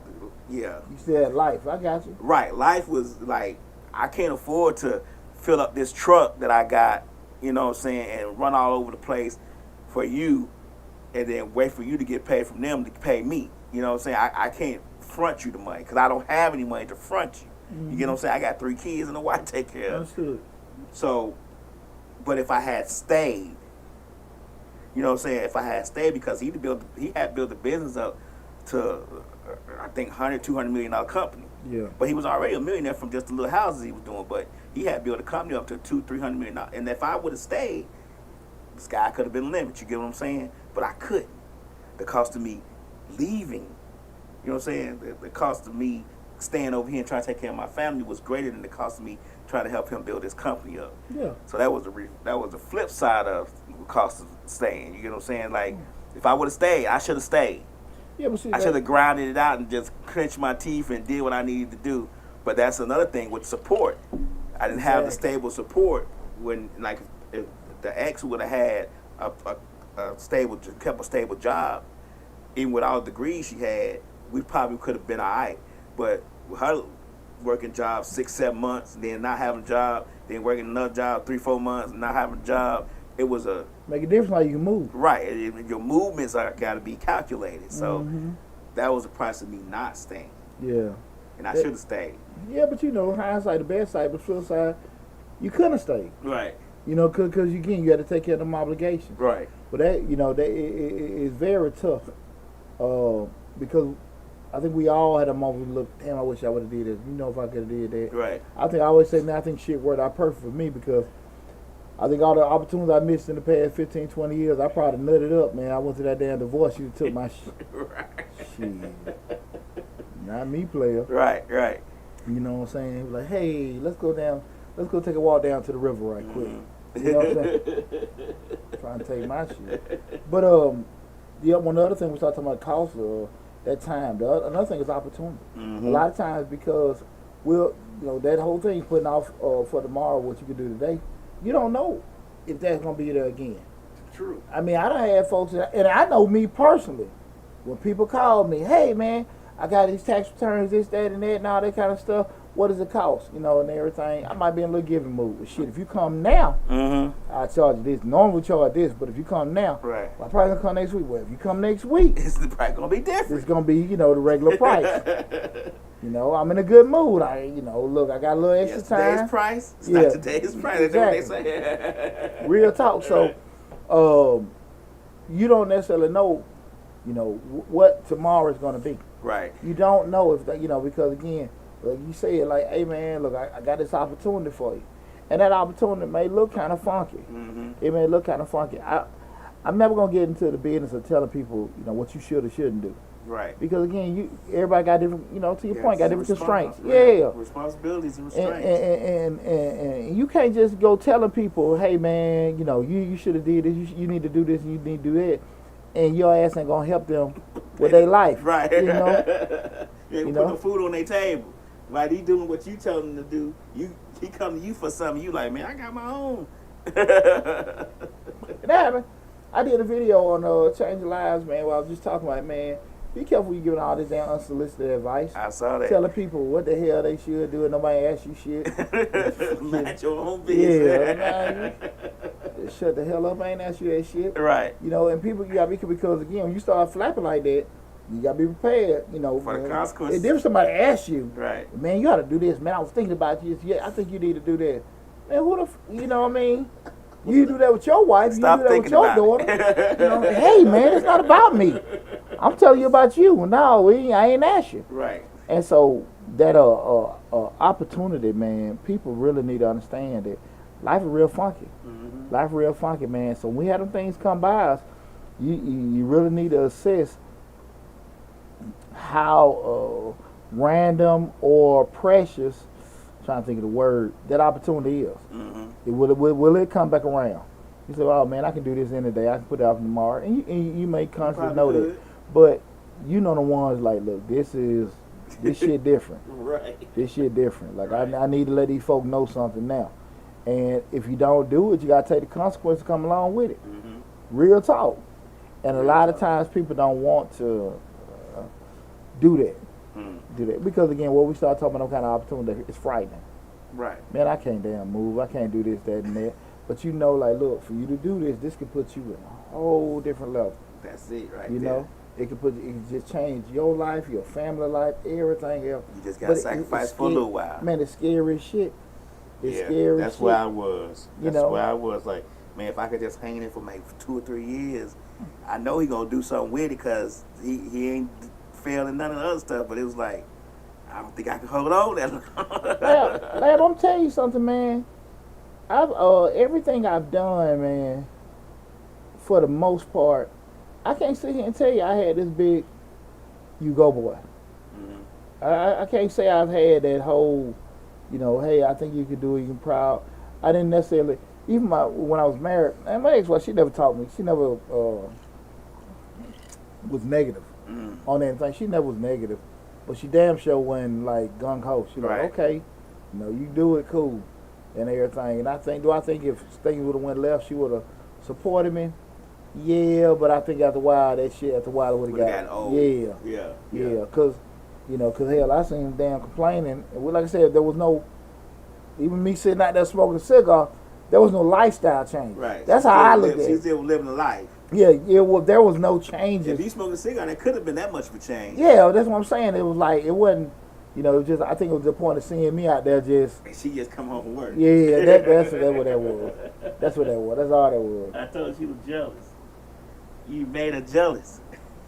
yeah. You said life. I got you. Right, life was like, I can't afford to fill up this truck that I got, you know what I'm saying, and run all over the place for you, and then wait for you to get paid from them to pay me. You know what I'm saying? I can't front you the money because I don't have any money to front you. You get what I'm saying? I got 3 kids and a wife to take care of. Understood. So, but if I had stayed, you know what I'm saying? If I had stayed, because he had built the business up to, I think, $200 million company. Yeah. But he was already a millionaire from just the little houses he was doing. But he had built a company up to $200-300 million. And if I would have stayed, the sky could have been the limit. You get what I'm saying? But I couldn't. The cost of me leaving, you know what I'm saying? The cost of me staying over here and trying to take care of my family was greater than the cost of me trying to help him build his company up. Yeah. So that was the flip side of the cost of staying. You get what I'm saying? Like, if I would have stayed, I should have stayed. Yeah, but see, I should have grinded it out and just clenched my teeth and did what I needed to do. But that's another thing with support. I didn't have the stable support when, like, if the ex would have had a stable job, even with all the degrees she had, we probably could have been all right. But with her working jobs 6-7 months, then not having a job, then working another job 3-4 months, and not having a job, it was a make a difference how you can move. Right, your movements got to be calculated. So that was the price of me not staying. Yeah, and I should have stayed. Yeah, but you know, hindsight, the bad side, but flip side, you couldn't have stayed. Right. You know, because again, you had to take care of them obligations. Right. But that, you know, it's very tough. Because I think we all had a moment we look, damn, I wish I would have did this. You know, if I could have did that. Right. I always say, man, I think shit worked out perfect for me because I think all the opportunities I missed in the past 15, 20 years, I probably nutted up, man. I went through that damn divorce. You took my right. Shit. Not me, player. Right, right. You know what I'm saying? He was like, hey, let's go take a walk down to the river right quick. You know what I'm saying? Trying to take my shit. But one other thing we started talking about cost of that time. Another thing is opportunity. A lot of times because that whole thing putting off for tomorrow what you can do today, you don't know if that's gonna be there again. True. I mean, I done had folks, and I know me personally, when people call me, hey man, I got these tax returns, this, that, and that, and all that kind of stuff. What does it cost? You know, and everything. I might be in a little giving mood. But shit, if you come now, I charge you this. Normally we charge this, but if you come now, right. Well, I probably gonna come next week. Well, if you come next week, it's probably gonna be different. It's gonna be, the regular price. You know, I'm in a good mood. Look, I got a little extra time. Today's price. It's not today's price. That's what they say. Real talk. So, you don't necessarily know, what tomorrow is gonna be. Right. You don't know if because again, like you say it like, hey man, look, I got this opportunity for you, and that opportunity may look kind of funky. It may look kind of funky. I'm never gonna get into the business of telling people, what you should or shouldn't do. Right. Because again, everybody got different, to your point, got different constraints. Right. Yeah. Responsibilities and restraints. And you can't just go telling people, hey man, you should have did this, you need to do this, and you need to do that, and your ass ain't gonna help them with their life. Right. You put no food on their table. While he doing what you tell him to do, he come to you for something. You like, man, I got my own. It happened. I did a video on Changing Lives, man, where I was just talking about, man, be careful when you giving all this damn unsolicited advice. I saw that. Telling people what the hell they should do and nobody asks you shit. Mind your own business. Yeah, man. Shut the hell up! I ain't ask you that shit. Right. You know, and people, you gotta be, because again, when you start flapping like that, you gotta be prepared. You know, For the man. consequences. If there's somebody ask you, Right. man, you gotta do this, man. I was thinking about you. Yeah, I think you need to do that. Man, who the, you know what I mean? You do that with your wife. Stop you do that with thinking your about daughter. it. You know, hey, man, it's not about me. I'm telling you about you. No, I ain't asked you. Right. And so that opportunity, man, people really need to understand that life is real funky. Mm-hmm. Life is real funky, man. So when we have them things come by us, you really need to assess how random or precious, I'm trying to think of the word, that opportunity is. Mm-hmm. Will it come back around? You say, oh man, I can do this any day. I can put it out tomorrow. And you may consciously know that. But you know the ones like, look, this shit different. Right. This shit different. Like, Right. I need to let these folk know something now. And if you don't do it, you got to take the consequences come along with it. Mm-hmm. Real talk. And Real a lot talk. of times people don't want to do that. Mm. Do that. Because, again, when we start talking about kind of opportunity, it's frightening. Right. Man, I can't damn move. I can't do this, that, and that. But you know, like, look, for you to do this could put you in a whole different level. That's it right You there. know? It can just change your life, your family life, everything else. You just got But to sacrifice it's for a little while. Man, it's scary as shit. It's Yeah, scary that's as where shit. I was. You That's know? where I was. Like, man, if I could just hang in it for maybe 2 or 3 years, I know he gonna do something with it because he ain't failing none of the other stuff. But it was like, I don't think I can hold on that long. Lab, I'm telling you something, man. I've everything I've done, man, for the most part, I can't sit here and tell you I had this big you go boy. Mm-hmm. I can't say I've had that whole, you know, hey, I think you could do it, you're proud. I didn't necessarily, even when I was married, and my ex-wife, she never taught me. She never was negative on anything. She never was negative. But she damn sure wasn't like gung-ho. She Right. like, okay, you know, you do it, cool, and everything. And I think if things would have went left, she would have supported me. Yeah, but I think after a while, it would have got old. Yeah. Cause hell, I seen him damn complaining. And like I said, there was no, even me sitting out there smoking a cigar, there was no lifestyle change. Right. That's how I look at She's it. still living a life. Yeah. Well, there was no changes. If he smoked a cigar, there could have been that much of a change. Yeah, that's what I'm saying. It was like, it wasn't, you know, just, I think it was the point of seeing me out there just. And she just come home from work. Yeah, that's what that was. That's what that was. That's all that was. I told you was jealous. You made her jealous.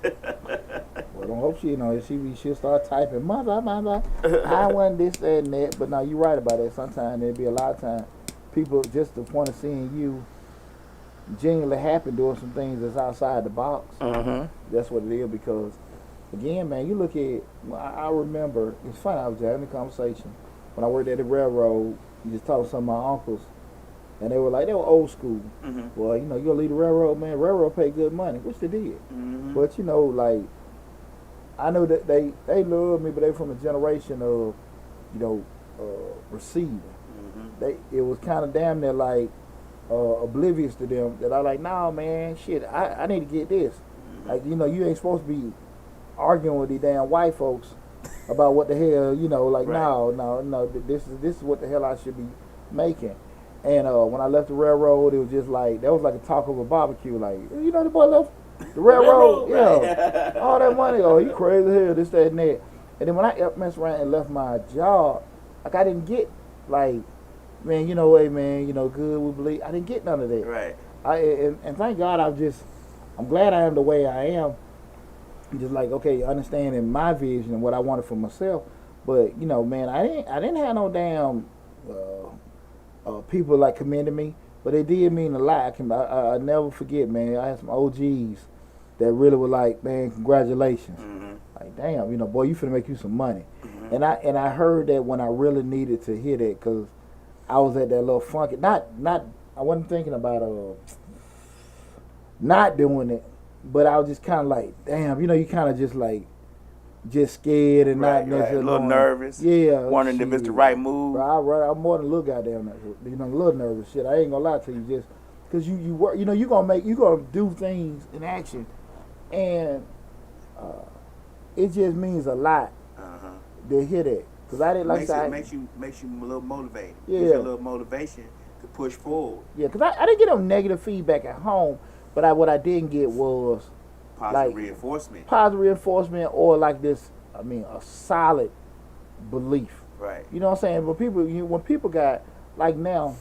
Well, don't hope she, you know, she'll start typing, mother, I want this, that, and that. But no, you're right about that. Sometimes there'll be a lot of times people, just the point of seeing you genuinely happy doing some things that's outside the box. Mm-hmm. That's what it is, because, again, man, you look at, I remember, it's funny, I was having a conversation when I worked at the railroad. You just talked to some of my uncles, and they were old school. Mm-hmm. Well, you know, you gonna leave the railroad, man. Railroad pay good money, which they did. Mm-hmm. But you know, like, I know that they love me, but they from a generation of, you know, receiving. Mm-hmm. It was kind of damn near like oblivious to them that I like, nah, man, shit, I need to get this. Mm-hmm. Like, you know, you ain't supposed to be arguing with these damn white folks about what the hell, you know, like, Right. no, this is what the hell I should be making. And when I left the railroad, it was just like, that was like a talk of a barbecue. Like, you know, the boy left the railroad, yeah, right. all that money. Oh, you crazy hell, this, that, and that. And then when I messed around and left my job, like, I didn't get, like, man, you know, hey, man, you know, good, we believe. I didn't get none of that. Right. And thank God, I'm glad I am the way I am. Just like, okay, understanding my vision and what I wanted for myself. But, you know, man, I didn't have no damn people like commending me, but it did mean a lot. I never forget, man. I had some OGs that really were like, man, congratulations. Mm-hmm. Like, damn, you know, boy, you finna make you some money. Mm-hmm. And I heard that when I really needed to hear that, because I was at that little funky. I wasn't thinking about not doing it, but I was just kind of like, damn, you know, you kind of just scared and Right, not necessarily a little knowing. nervous. Yeah, Wondering if it's the right move. Bro, I'm more than a little goddamn nervous. You know, a little nervous shit. I ain't gonna lie to you, just because you work. You know, you gonna do things in action, and it just means a lot to hear that. Cause I didn't like that. Makes you a little motivated. Yeah. Gives you a little motivation to push forward. Yeah, because I didn't get no negative feedback at home, but what I didn't get was Positive like reinforcement. positive reinforcement or like this. I mean, a solid belief. Right. You know what I'm saying? But when people got like now,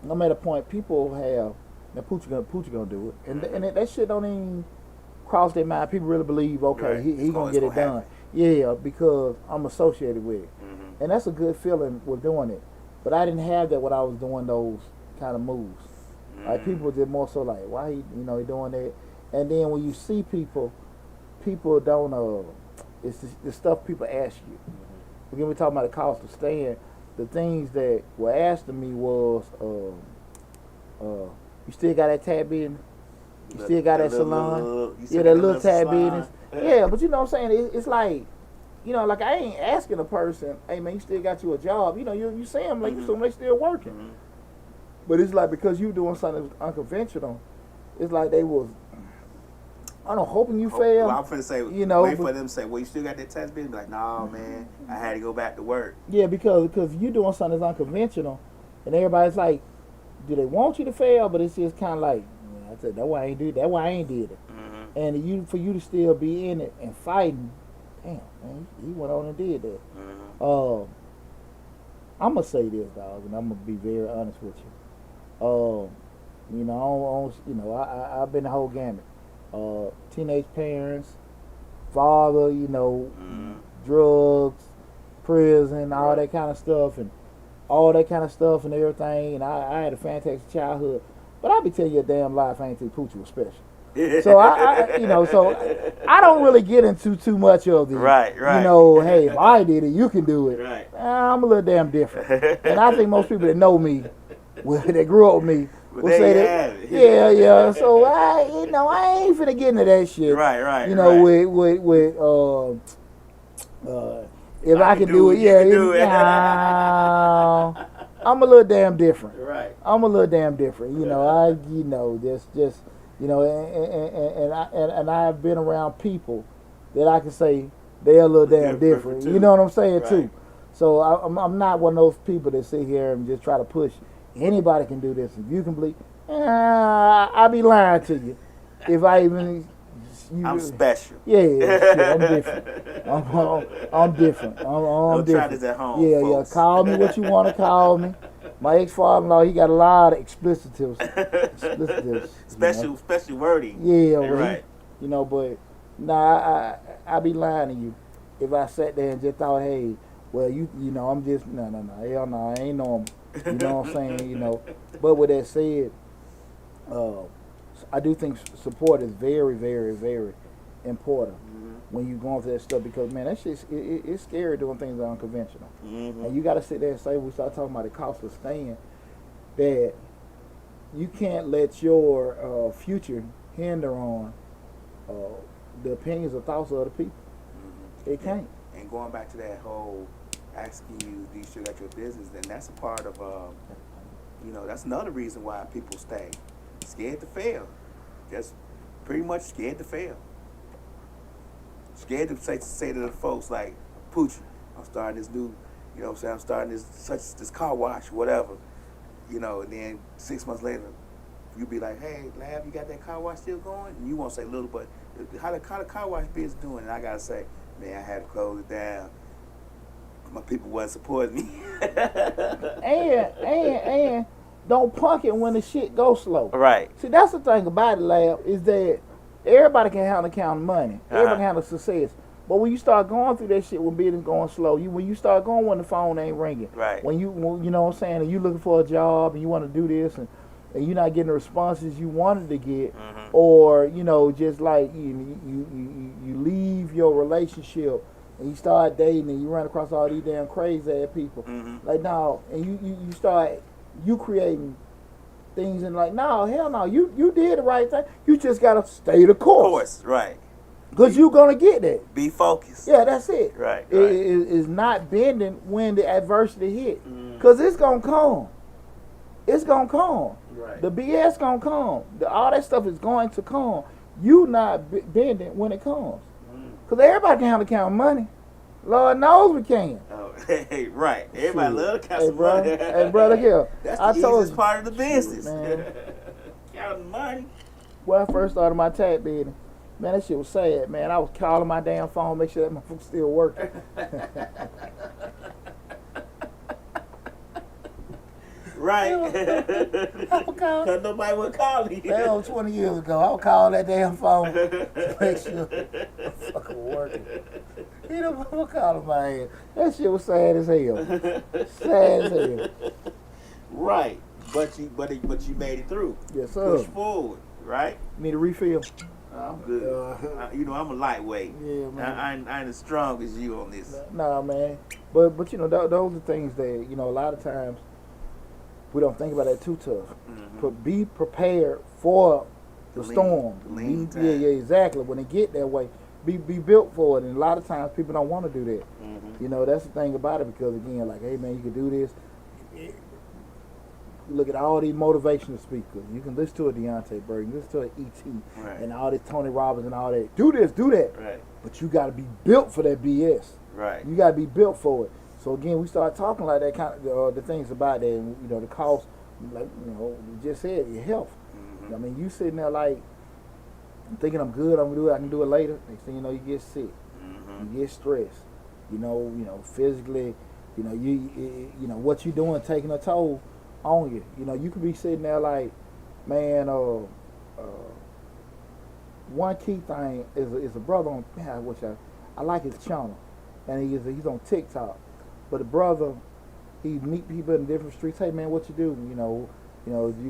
I'm at a point people have now Poochie gonna do it, and that shit don't even cross their mind. People really believe, okay, Right. he gonna get it done. Happen. Yeah, because I'm associated with it, Mm-hmm. and that's a good feeling with doing it. But I didn't have that when I was doing those kind of moves. Like people did more so like, why he doing that? And then when you see people don't it's the stuff people ask you. Again, we're talking about the cost of staying. The things that were asked of me was, you still got that tab business? You still got that salon? Yeah, that little tab business. Yeah, but you know what I'm saying? It's like, like I ain't asking a person, hey man, you still got you a job. You see them like you assume they still working. Mm-hmm. But it's like because you doing something that's unconventional, it's like they was, I don't know, hoping you fail. Well, I'm finna say, wait for them to say, well, you still got that tax business? Be like, nah, man, I had to go back to work. Yeah, because you doing something that's unconventional, and everybody's like, do they want you to fail? But it's just kind of like, I said, that's why I ain't did it. Mm-hmm. And for you to still be in it and fighting, damn, man, he went on and did that. Mm-hmm. I'm gonna say this, dog, and I'm gonna be very honest with you. I've been the whole gamut. Teenage parents, father, drugs, prison, all that kind of stuff, and everything. And I had a fantastic childhood, but I'll be telling you a damn lie if I ain't think Poochie was special. So I don't really get into too much of the, right. Hey, if I did it, you can do it. Right. I'm a little damn different, and I think most people that know me, that grew up with me, will say that. Yeah. So I ain't finna get into that shit. Right. If I can do it, yeah. Nah, I'm a little damn different. Right. I'm a little damn different. And I've been around people that I can say they're a little damn different. You know what I'm saying too. So I'm not one of those people that sit here and just try to push. Anybody can do this. If you can believe, I'll be lying to you. If I even, I'm special. Yeah, shit, I'm different. I'm different. I'm Don't try different. this at home, Yeah. folks. Call me what you want to call me. My ex-father-in-law, he got a lot of explicitives. Special wording. Yeah, right. But nah, I be lying to you if I sat there and just thought, hey, well, I'm just no, hell no, I ain't normal. You know what I'm saying? But with that said, I do think support is very, very, very important when you're going through that stuff because, man, that shit, it's scary doing things that are unconventional. Mm-hmm. And you got to sit there and say, we start talking about the cost of staying, that you can't let your future hinder on the opinions or thoughts of other people. Mm-hmm. It can't. And going back to that whole asking you, do you still got your business, then that's a part of, that's another reason why people stay. Scared to fail. Just pretty much scared to fail. Scared to say to the folks like, Poochie, I'm starting this new, I'm starting this car wash, whatever. And then 6 months later, you be like, hey, Lab, you got that car wash still going? And you won't say little, but how the car wash business doing? And I got to say, man, I had to close it down. My people wasn't supporting me. and don't punk it when the shit goes slow. Right. See, that's the thing about it, Lab, is that everybody can handle money. Everybody can handle success. But when you start going through that shit when business going slow, when you start going when the phone ain't ringing. Right. When you know what I'm saying, and you looking for a job and you want to do this and you're not getting the responses you wanted to get, or just like you leave your relationship and you start dating and you run across all these damn crazy ass people. Like no, and you start creating things and like no, hell no, you did the right thing. You just gotta stay the course. Right. Cause you're gonna get that. Be focused. Yeah, that's it. Right. It's not bending when the adversity hit. Cause it's gonna come. It's gonna come. Right. The BS gonna come. All that stuff is going to come. You not bending when it comes. Cause everybody can handle money. Lord knows we can. Oh Hey, right. Everybody Shit. love to count Hey, some bro. money. Hey, bro, look here. That's I the told easiest you. part of the Shit, business. man. Counting money. When I first started my tag business, man, that shit was sad, man. I was calling my damn phone, make sure that motherfucker still working. Right. Because nobody would call you. That was 20 years ago. I would call that damn phone to make sure the motherfucker was working. He the motherfucker calling my ass. That shit was sad as hell. Sad as hell. Right. But you made it through. Yes, sir. Push forward, right? Need a refill? I'm good. I'm a lightweight. Yeah, man. I ain't as strong as you on this. Nah, man. But those are things that, a lot of times we don't think about that too tough. Mm-hmm. But be prepared for the storm. Time. Yeah, exactly. When it get that way, be built for it. And a lot of times people don't want to do that. Mm-hmm. That's the thing about it, because again, like, hey man, you can do this. Look at all these motivational speakers. You can listen to a Deonte Bird, you can listen to an E.T. Right. and all this Tony Robbins and all that. Do this, do that. Right. But you got to be built for that BS. Right. You got to be built for it. So again, we start talking like that kind of the things about that, and the cost, like you just said, your health. Mm-hmm. I mean, you sitting there like thinking I'm good, I'm gonna do it, I can do it later. Next thing you know, you get sick, Mm-hmm. you get stressed. Physically, what you doing taking a toll on you. You could be sitting there like, man, one key thing is a brother on, which I like his channel, and he's on TikTok. But the brother, he meet people in different streets. Hey man, what you do? You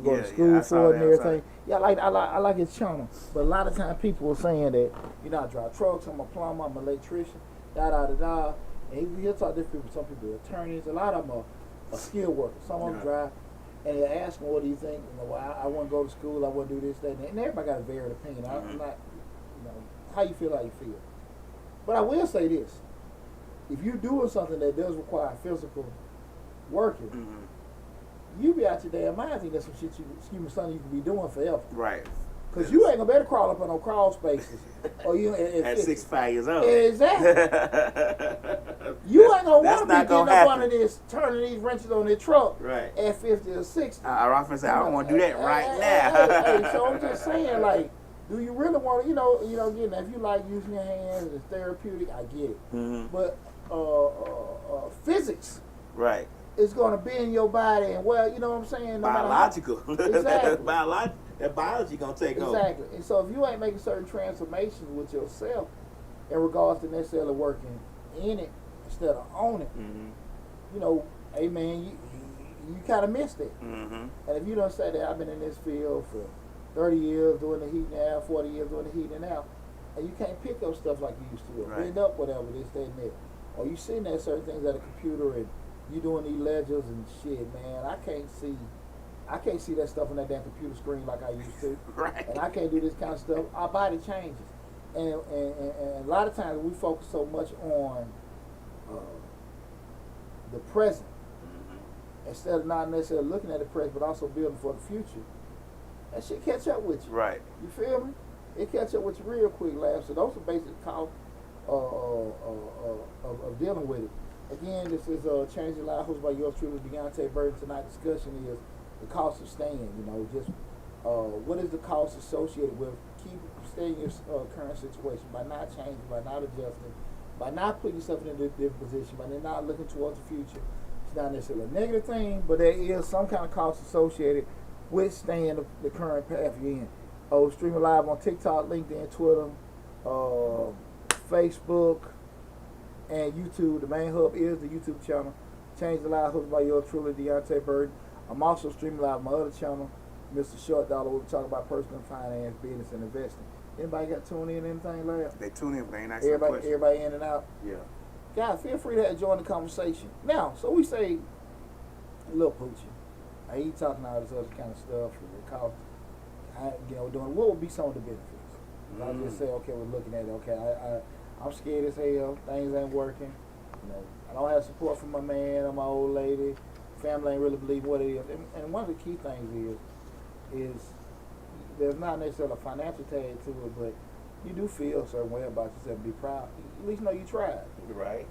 go to school for it and everything. Yeah, I like his channel. But a lot of times people are saying that, I drive trucks, I'm a plumber, I'm an electrician, da. And he'll talk to different people. Some people are attorneys. A lot of them are skilled workers. Some of them drive. And they ask them, what do you think? I want to go to school. I want to do this, that, and everybody got a varied opinion. I'm not, how you feel, how you feel. But I will say this. If you're doing something that does require physical working, you be out your damn mind. I think that's some shit something you can be doing forever. Right. Because you ain't gonna better crawl up on no crawl spaces. Or you at 65 years old. Exactly. You ain't gonna want to be getting up under this, turning these wrenches on their truck at 50 or 60. I often say, I don't want to do that right now. Hey, so I'm just saying, like, do you really want to, again, if you like using your hands, it's therapeutic, I get it. Mm-hmm. But physics, right, is going to be in your body, and you know what I'm saying? No biological. Exactly. That biology going to take over. Exactly. And so if you ain't making certain transformations with yourself in regards to necessarily working in it instead of on it, hey man, you kind of missed it. Mm-hmm. And if you don't say that I've been in this field for 30 years doing the heat now, 40 years doing the heat now, and you can't pick up stuff like you used to, or bend up whatever this, that, and that. Or you sitting there certain things at a computer and you doing these ledgers and shit, man. I can't see that stuff on that damn computer screen like I used to. Right. And I can't do this kind of stuff. Our body changes. And a lot of times we focus so much on the present instead of not necessarily looking at the present, but also building for the future. That shit catch up with you. Right. You feel me? It catch up with you real quick, Lab. So those are basic costs of dealing with it. Again, this is Changing Lives, hosted by yours truly, Deonte Burton. Tonight's discussion is the cost of staying. Just what is the cost associated with staying in your current situation by not changing, by not adjusting, by not putting yourself in a different position, by not looking towards the future. It's not necessarily a negative thing, but there is some kind of cost associated with staying the current path you're in. Streaming live on TikTok, LinkedIn, Twitter, Facebook, and YouTube. The main hub is the YouTube channel, Change the Lives, hosted by yours truly, Deonte Burton. I'm also streaming live on my other channel, Mr. Short Dollar, where we talk about personal finance, business, and investing. Anybody got tuned in anything, Larry? They tune in, man. Everybody in and out? Yeah. Guys, feel free to join the conversation. Now, so we say, Lil Poochie, he talking all this other kind of stuff, and it costs, doing, what would be some of the benefits? I just say, okay, we're looking at it, okay, I'm scared as hell, things ain't working, I don't have support from my man or my old lady, family ain't really believe what it is, and one of the key things is there's not necessarily a financial tag to it, but you do feel a certain way about yourself, be proud, at least know you tried. Right.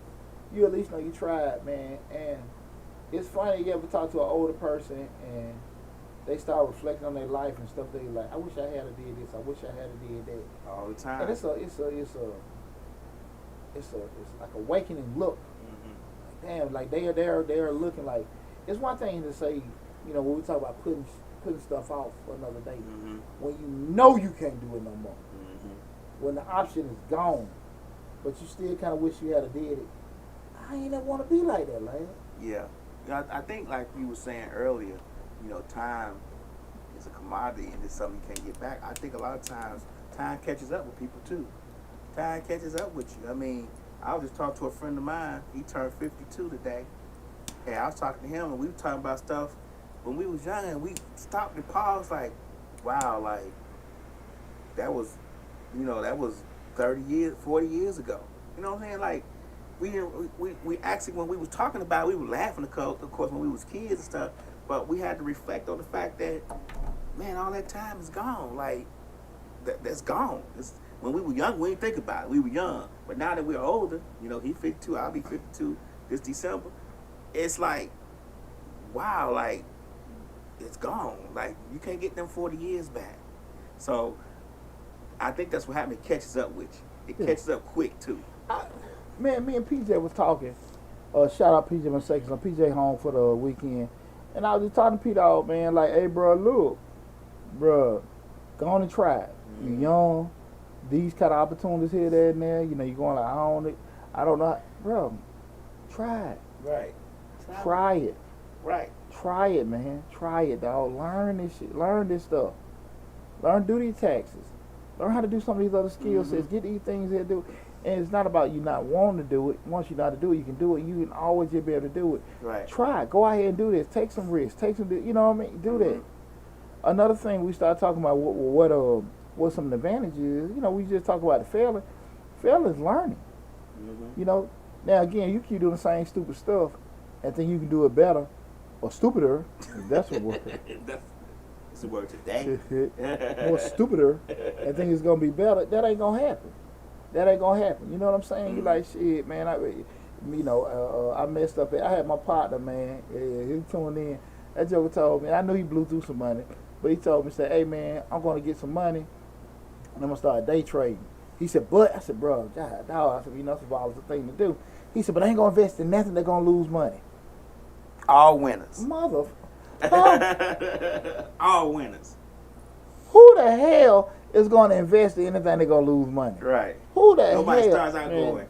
you at least know you tried, man. And it's funny, you ever talk to an older person and they start reflecting on their life and stuff. They like, I wish I had a did this. I wish I had a did that. All the time. And it's like awakening look. Damn, like they are looking like. It's one thing to say, you know, when we talk about putting stuff off for another day, when you know you can't do it no more, when the option is gone, but you still kind of wish you had a did it. I ain't never want to be like that, man. Yeah, I think like you were saying earlier, you know, time is a commodity and it's something you can't get back. I think a lot of times time catches up with people too. Time catches up with you. I mean, I was just talking to a friend of mine. He turned 52 today. And I was talking to him, and we were talking about stuff when we was young, and we stopped and paused like, wow, like, that was 30 years, 40 years ago. You know what I'm saying? Like, we actually, when we was talking about it, we were laughing, of course, when we was kids and stuff, but we had to reflect on the fact that, man, all that time is gone. Like, that's gone. When we were young, we didn't think about it. We were young. But now that we're older, you know, he's 52, I'll be 52 this December. It's like, wow, like, it's gone. Like, you can't get them 40 years back. So, I think that's what happened. It catches up with you. It catches up quick, too. Man, me and PJ was talking. Shout out PJ Mistakes. PJ home for the weekend. And I was just talking to P-Dog, man, like, hey, bro, look, bro, go on and try it. You young. These kind of opportunities here, there, and there. You know, you're going like, I don't know. Bro, try it. Right. Try it. Right. Try it, man. Try it, dog. Learn this shit. Learn this stuff. Learn do these taxes. Learn how to do some of these other skill sets. Get these things here to do. And it's not about you not wanting to do it. Once you know how to do it, you can do it. You can always just be able to do it. Right. Try it. Go out here and do this. Take some risks. You know what I mean? Do that. Another thing we start talking about what some of the advantages is, you know, we just talk about the failing. Failing is learning. You know, now again, you keep doing the same stupid stuff and think you can do it better or stupider. If that's what works. That's the word today. More stupider and think it's gonna be better. That ain't gonna happen. That ain't gonna happen. You know what I'm saying? You like, shit, man. I messed up. I had my partner, man. He tuned in. That joker told me. I knew he blew through some money, but he told me, said, "Hey, man, I'm gonna get some money. And I'm gonna start day trading." He said, "But," I said, "Bro, God, dog." I said, "You know, it's a volatile thing to do." He said, "But I ain't gonna invest in nothing. They're gonna lose money." All winners. Mother. All winners. Who the hell is gonna invest in anything they're gonna lose money? Right. Who the hell? Nobody starts out going,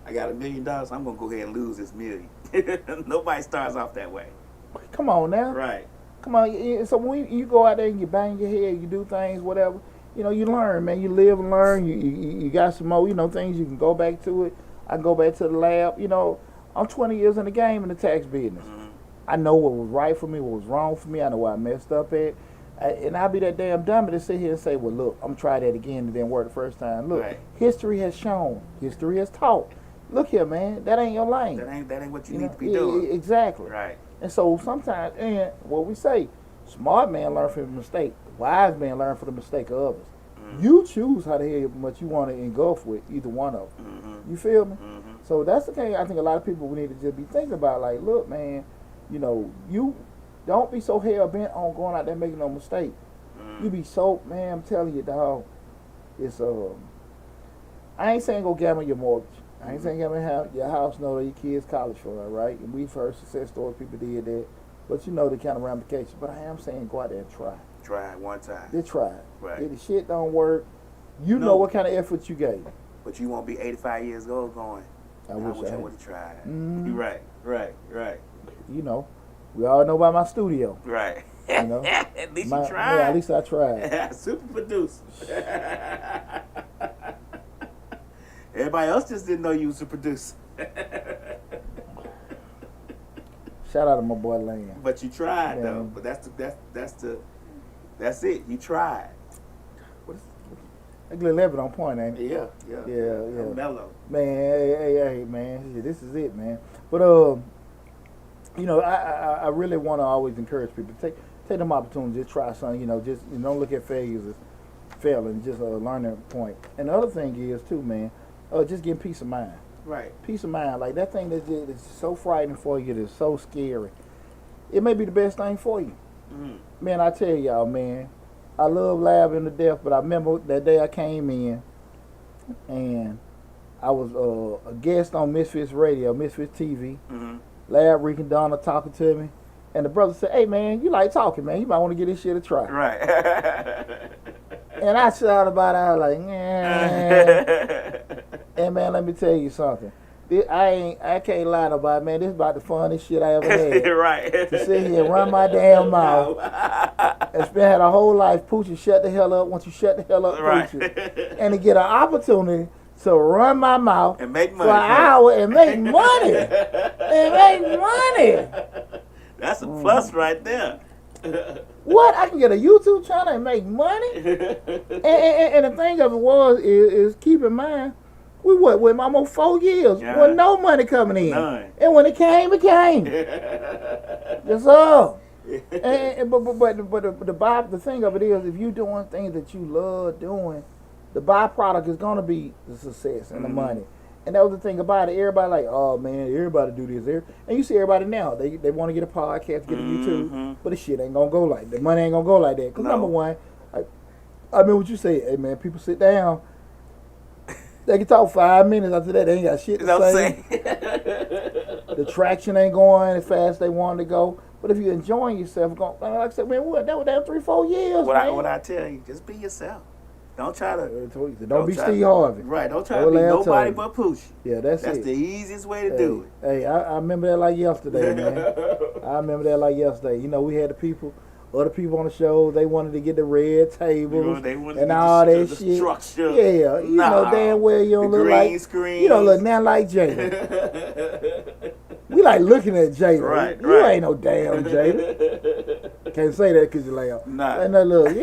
I got $1 million. I'm gonna go ahead and lose this million. Nobody starts off that way. Come on now. Right. Come on. So when you go out there and you bang your head, you do things, whatever. You know, you learn, man. You live and learn. You got some more, you know, things you can go back to it. I can go back to the lab. You know, I'm 20 years in the game in the tax business. I know what was right for me, what was wrong for me. I know where I messed up at. And I'll be that damn dummy to sit here and say, well, look, I'm trying that again. It didn't work the first time. Look, history has shown. History has taught. Look here, man. That ain't your lane. That ain't what you need to be doing. Exactly. Right. And so sometimes, and what we say, smart man learn from a mistake. Wise man learn from the mistake of others. You choose how the hell much you want to engulf with either one of them. You feel me? So that's the thing I think a lot of people we need to just be thinking about. Like, look, man, you know, you don't be so hell bent on going out there making no mistake. You be so, man, I'm telling you, dog, it's I ain't saying go gamble your mortgage. I ain't saying gamble your house, no, your kids' college fund, right? And we've heard success stories, people did that. But you know the kind of ramifications. But I am saying go out there and try. Try it one time. Just try it. Right. If the shit don't work, you know what kind of effort you gave. But you won't be 85 years old going, I wish I would have tried. Right. You know, we all know about my studio. Right. You know, at least you tried. Yeah, at least I tried. Super producer. Everybody else just didn't know you was a producer. Shout out to my boy Lane. But you tried though. But that's it. You tried. I get 11 on point, ain't it? Yeah. Mellow. Man, hey, man. This is it, man. But you know, I really want to always encourage people to take them opportunities, just try something. You know, just don't look at failures as failing. Just learn their point. And the other thing is too, man, just getting peace of mind. Right. Peace of mind. Like that thing that's so frightening for you, that's so scary. It may be the best thing for you. Mm-hmm. Man, I tell y'all, man, I love laughing to death, but I remember that day I came in and I was a guest on Misfits Radio, Misfits TV. Mm-hmm. Lab, Rick, and Donna talking to me. And the brother said, hey, man, you like talking, man. You might want to give this shit a try. Right. And I shot about it. I was like, yeah. And, man, let me tell you something. I can't lie about it, man. This is about the funnest shit I ever had. Right. To sit here and run my damn mouth and spend a whole life, Poochie, shut the hell up. Once you shut the hell up, Poochie. Right. And to get an opportunity to run my mouth and make money for an hour and make money. And make money. That's a plus right there. What? I can get a YouTube channel and make money? And the thing of it is keep in mind, we with almost 4 years with no money coming in. None. And when it came, it came. That's all. But the thing of it is, if you're doing things that you love doing, the byproduct is gonna be the success and the money. And that was the thing about it. Everybody like, oh man, everybody do this. And you see everybody now, they want to get a podcast, get a YouTube, but the shit ain't gonna go like that. The money ain't gonna go like that. Because number one, I mean what you say, hey man, people sit down, they can talk 5 minutes, after that they ain't got shit to say. The traction ain't going as fast as they want to go. But if you're enjoying yourself, like I said, man, what? That was down 3-4 years, man. What I tell you, just be yourself. Don't try to. Don't be Steve Harvey. Right. Don't try to be nobody but Poochie. Yeah, that's the easiest way to do it. Hey, I remember that like yesterday, man. I remember that like yesterday. You know, we had other people on the show. They wanted to get the red tables and all that shit. Structure. Yeah, you know damn well you don't look like screen. You don't look nothing like Jada. We like looking at Jada. Right. You ain't no damn Jada. Can't say that because you laugh. Nah. And look, they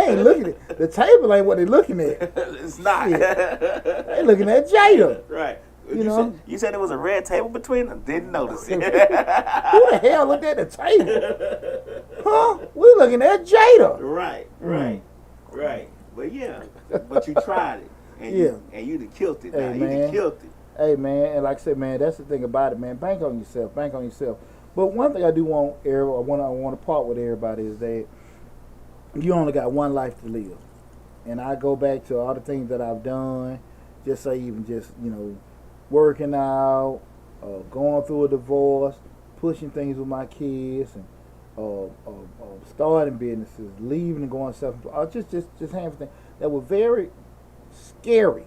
ain't looking at the table. Ain't what they looking at. It's not. They looking at Jada. Right. You said there was a red table between them. Didn't notice it. Who the hell looked at the table? Huh? We looking at Jada. Right. But yeah, but you tried it, and you done killed it. Now. Hey, you done killed it. Hey man, and like I said, man, that's the thing about it, man. Bank on yourself. But one thing I do want I want to part with everybody is that you only got one life to live. And I go back to all the things that I've done, just say even just, working out, going through a divorce, pushing things with my kids, and starting businesses, leaving and going self-employed, just handling things that were very scary,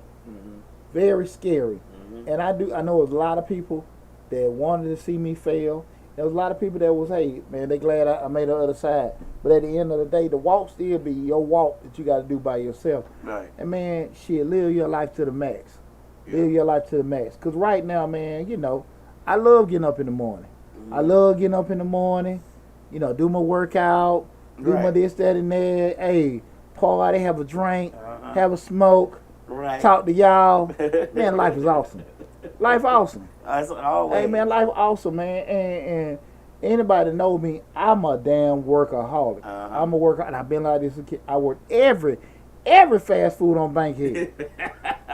very scary. And I know a lot of people that wanted to see me fail. There was a lot of people that was, hey, man, they glad I made the other side. But at the end of the day, the walk still be your walk that you got to do by yourself. Right. And, man, live your life to the max. Yeah. Live your life to the max. Because right now, man, I love getting up in the morning. I love getting up in the morning, do my workout, do my this, that, and that. Hey, party, have a drink, have a smoke. Right. Talk to y'all. Man, life is awesome. Life awesome. Always. Hey, man, life awesome, man. And anybody know me, I'm a damn workaholic. I'm a worker, and I've been like this as a kid. I work every fast food on Bankhead.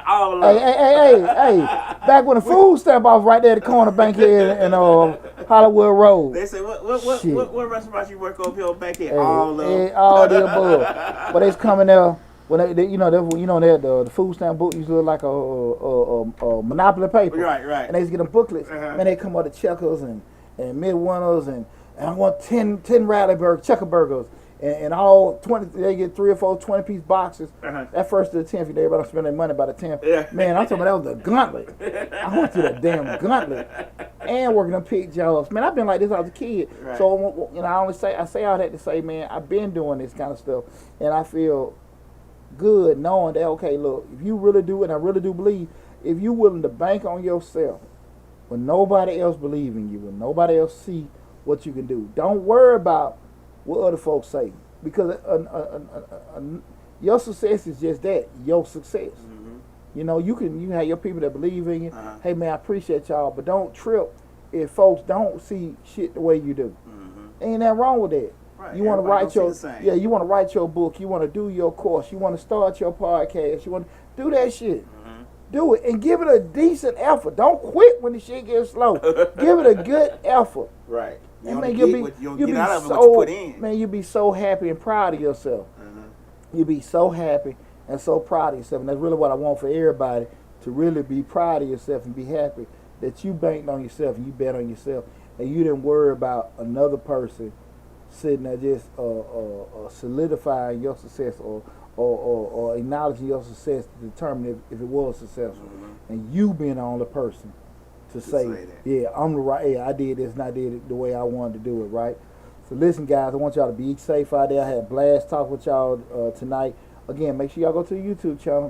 All of Hey. Back when the food stamp off right there at the corner of Bankhead and Hollywood Road. They say, what restaurant you work over here on Bankhead? Hey, all the above. But they's coming there. When the food stamp book used to look like a Monopoly paper. Right. And they used to get them booklets. Man, they come out of Checkers and Midwinters and I want 10 Checker burgers. And all 20, they get 3 or 4 20-piece boxes. That first to the 10th, everybody don't spend their money by the 10th. Yeah. Man, I'm talking about that was the gauntlet. I went through the damn gauntlet. And working on pig jobs. Man, I've been like this as a kid. Right. So, I say all that to say, man, I've been doing this kind of stuff. And I feel good knowing that, okay, look, if you really do, and I really do believe, if you're willing to bank on yourself when nobody else believes in you, when nobody else see what you can do, don't worry about what other folks say, because your success is just that, your success. You can have your people that believe in you. Hey man, I appreciate y'all, but don't trip if folks don't see shit the way you do. Ain't nothing wrong with that. Right. You want to write your book. You want to do your course. You want to start your podcast. You want to do that shit. Do it and give it a decent effort. Don't quit when the shit gets slow. Give it a good effort. Right. You And don't man, get out of it what you put in. Man, you'll be so happy and proud of yourself. You'll be so happy and so proud of yourself. And that's really what I want for everybody, to really be proud of yourself and be happy that you banked on yourself and you bet on yourself. And you didn't worry about another person sitting there just solidifying your success or acknowledging your success to determine if it was successful. And you being the only person to say that. Yeah, I'm the right. Yeah, I did this and I did it the way I wanted to do it, right? So listen, guys, I want y'all to be safe out there. I had a blast talk with y'all tonight. Again, make sure y'all go to the YouTube channel.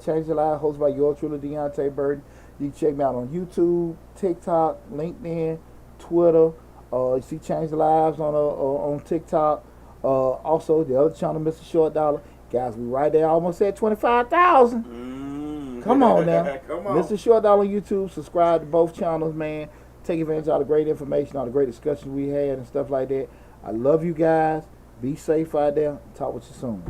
Change the Life, hosted by yours truly, Deonte Burton. You can check me out on YouTube, TikTok, LinkedIn, Twitter. You see Change the Lives on TikTok. Also, the other channel, Mr. Short Dollar. Guys, we right there, almost at 25,000. Come on now. Come on. Mr. Short Dollar on YouTube. Subscribe to both channels, man. Take advantage of all the great information, all the great discussions we had and stuff like that. I love you guys. Be safe out there. Talk with you soon.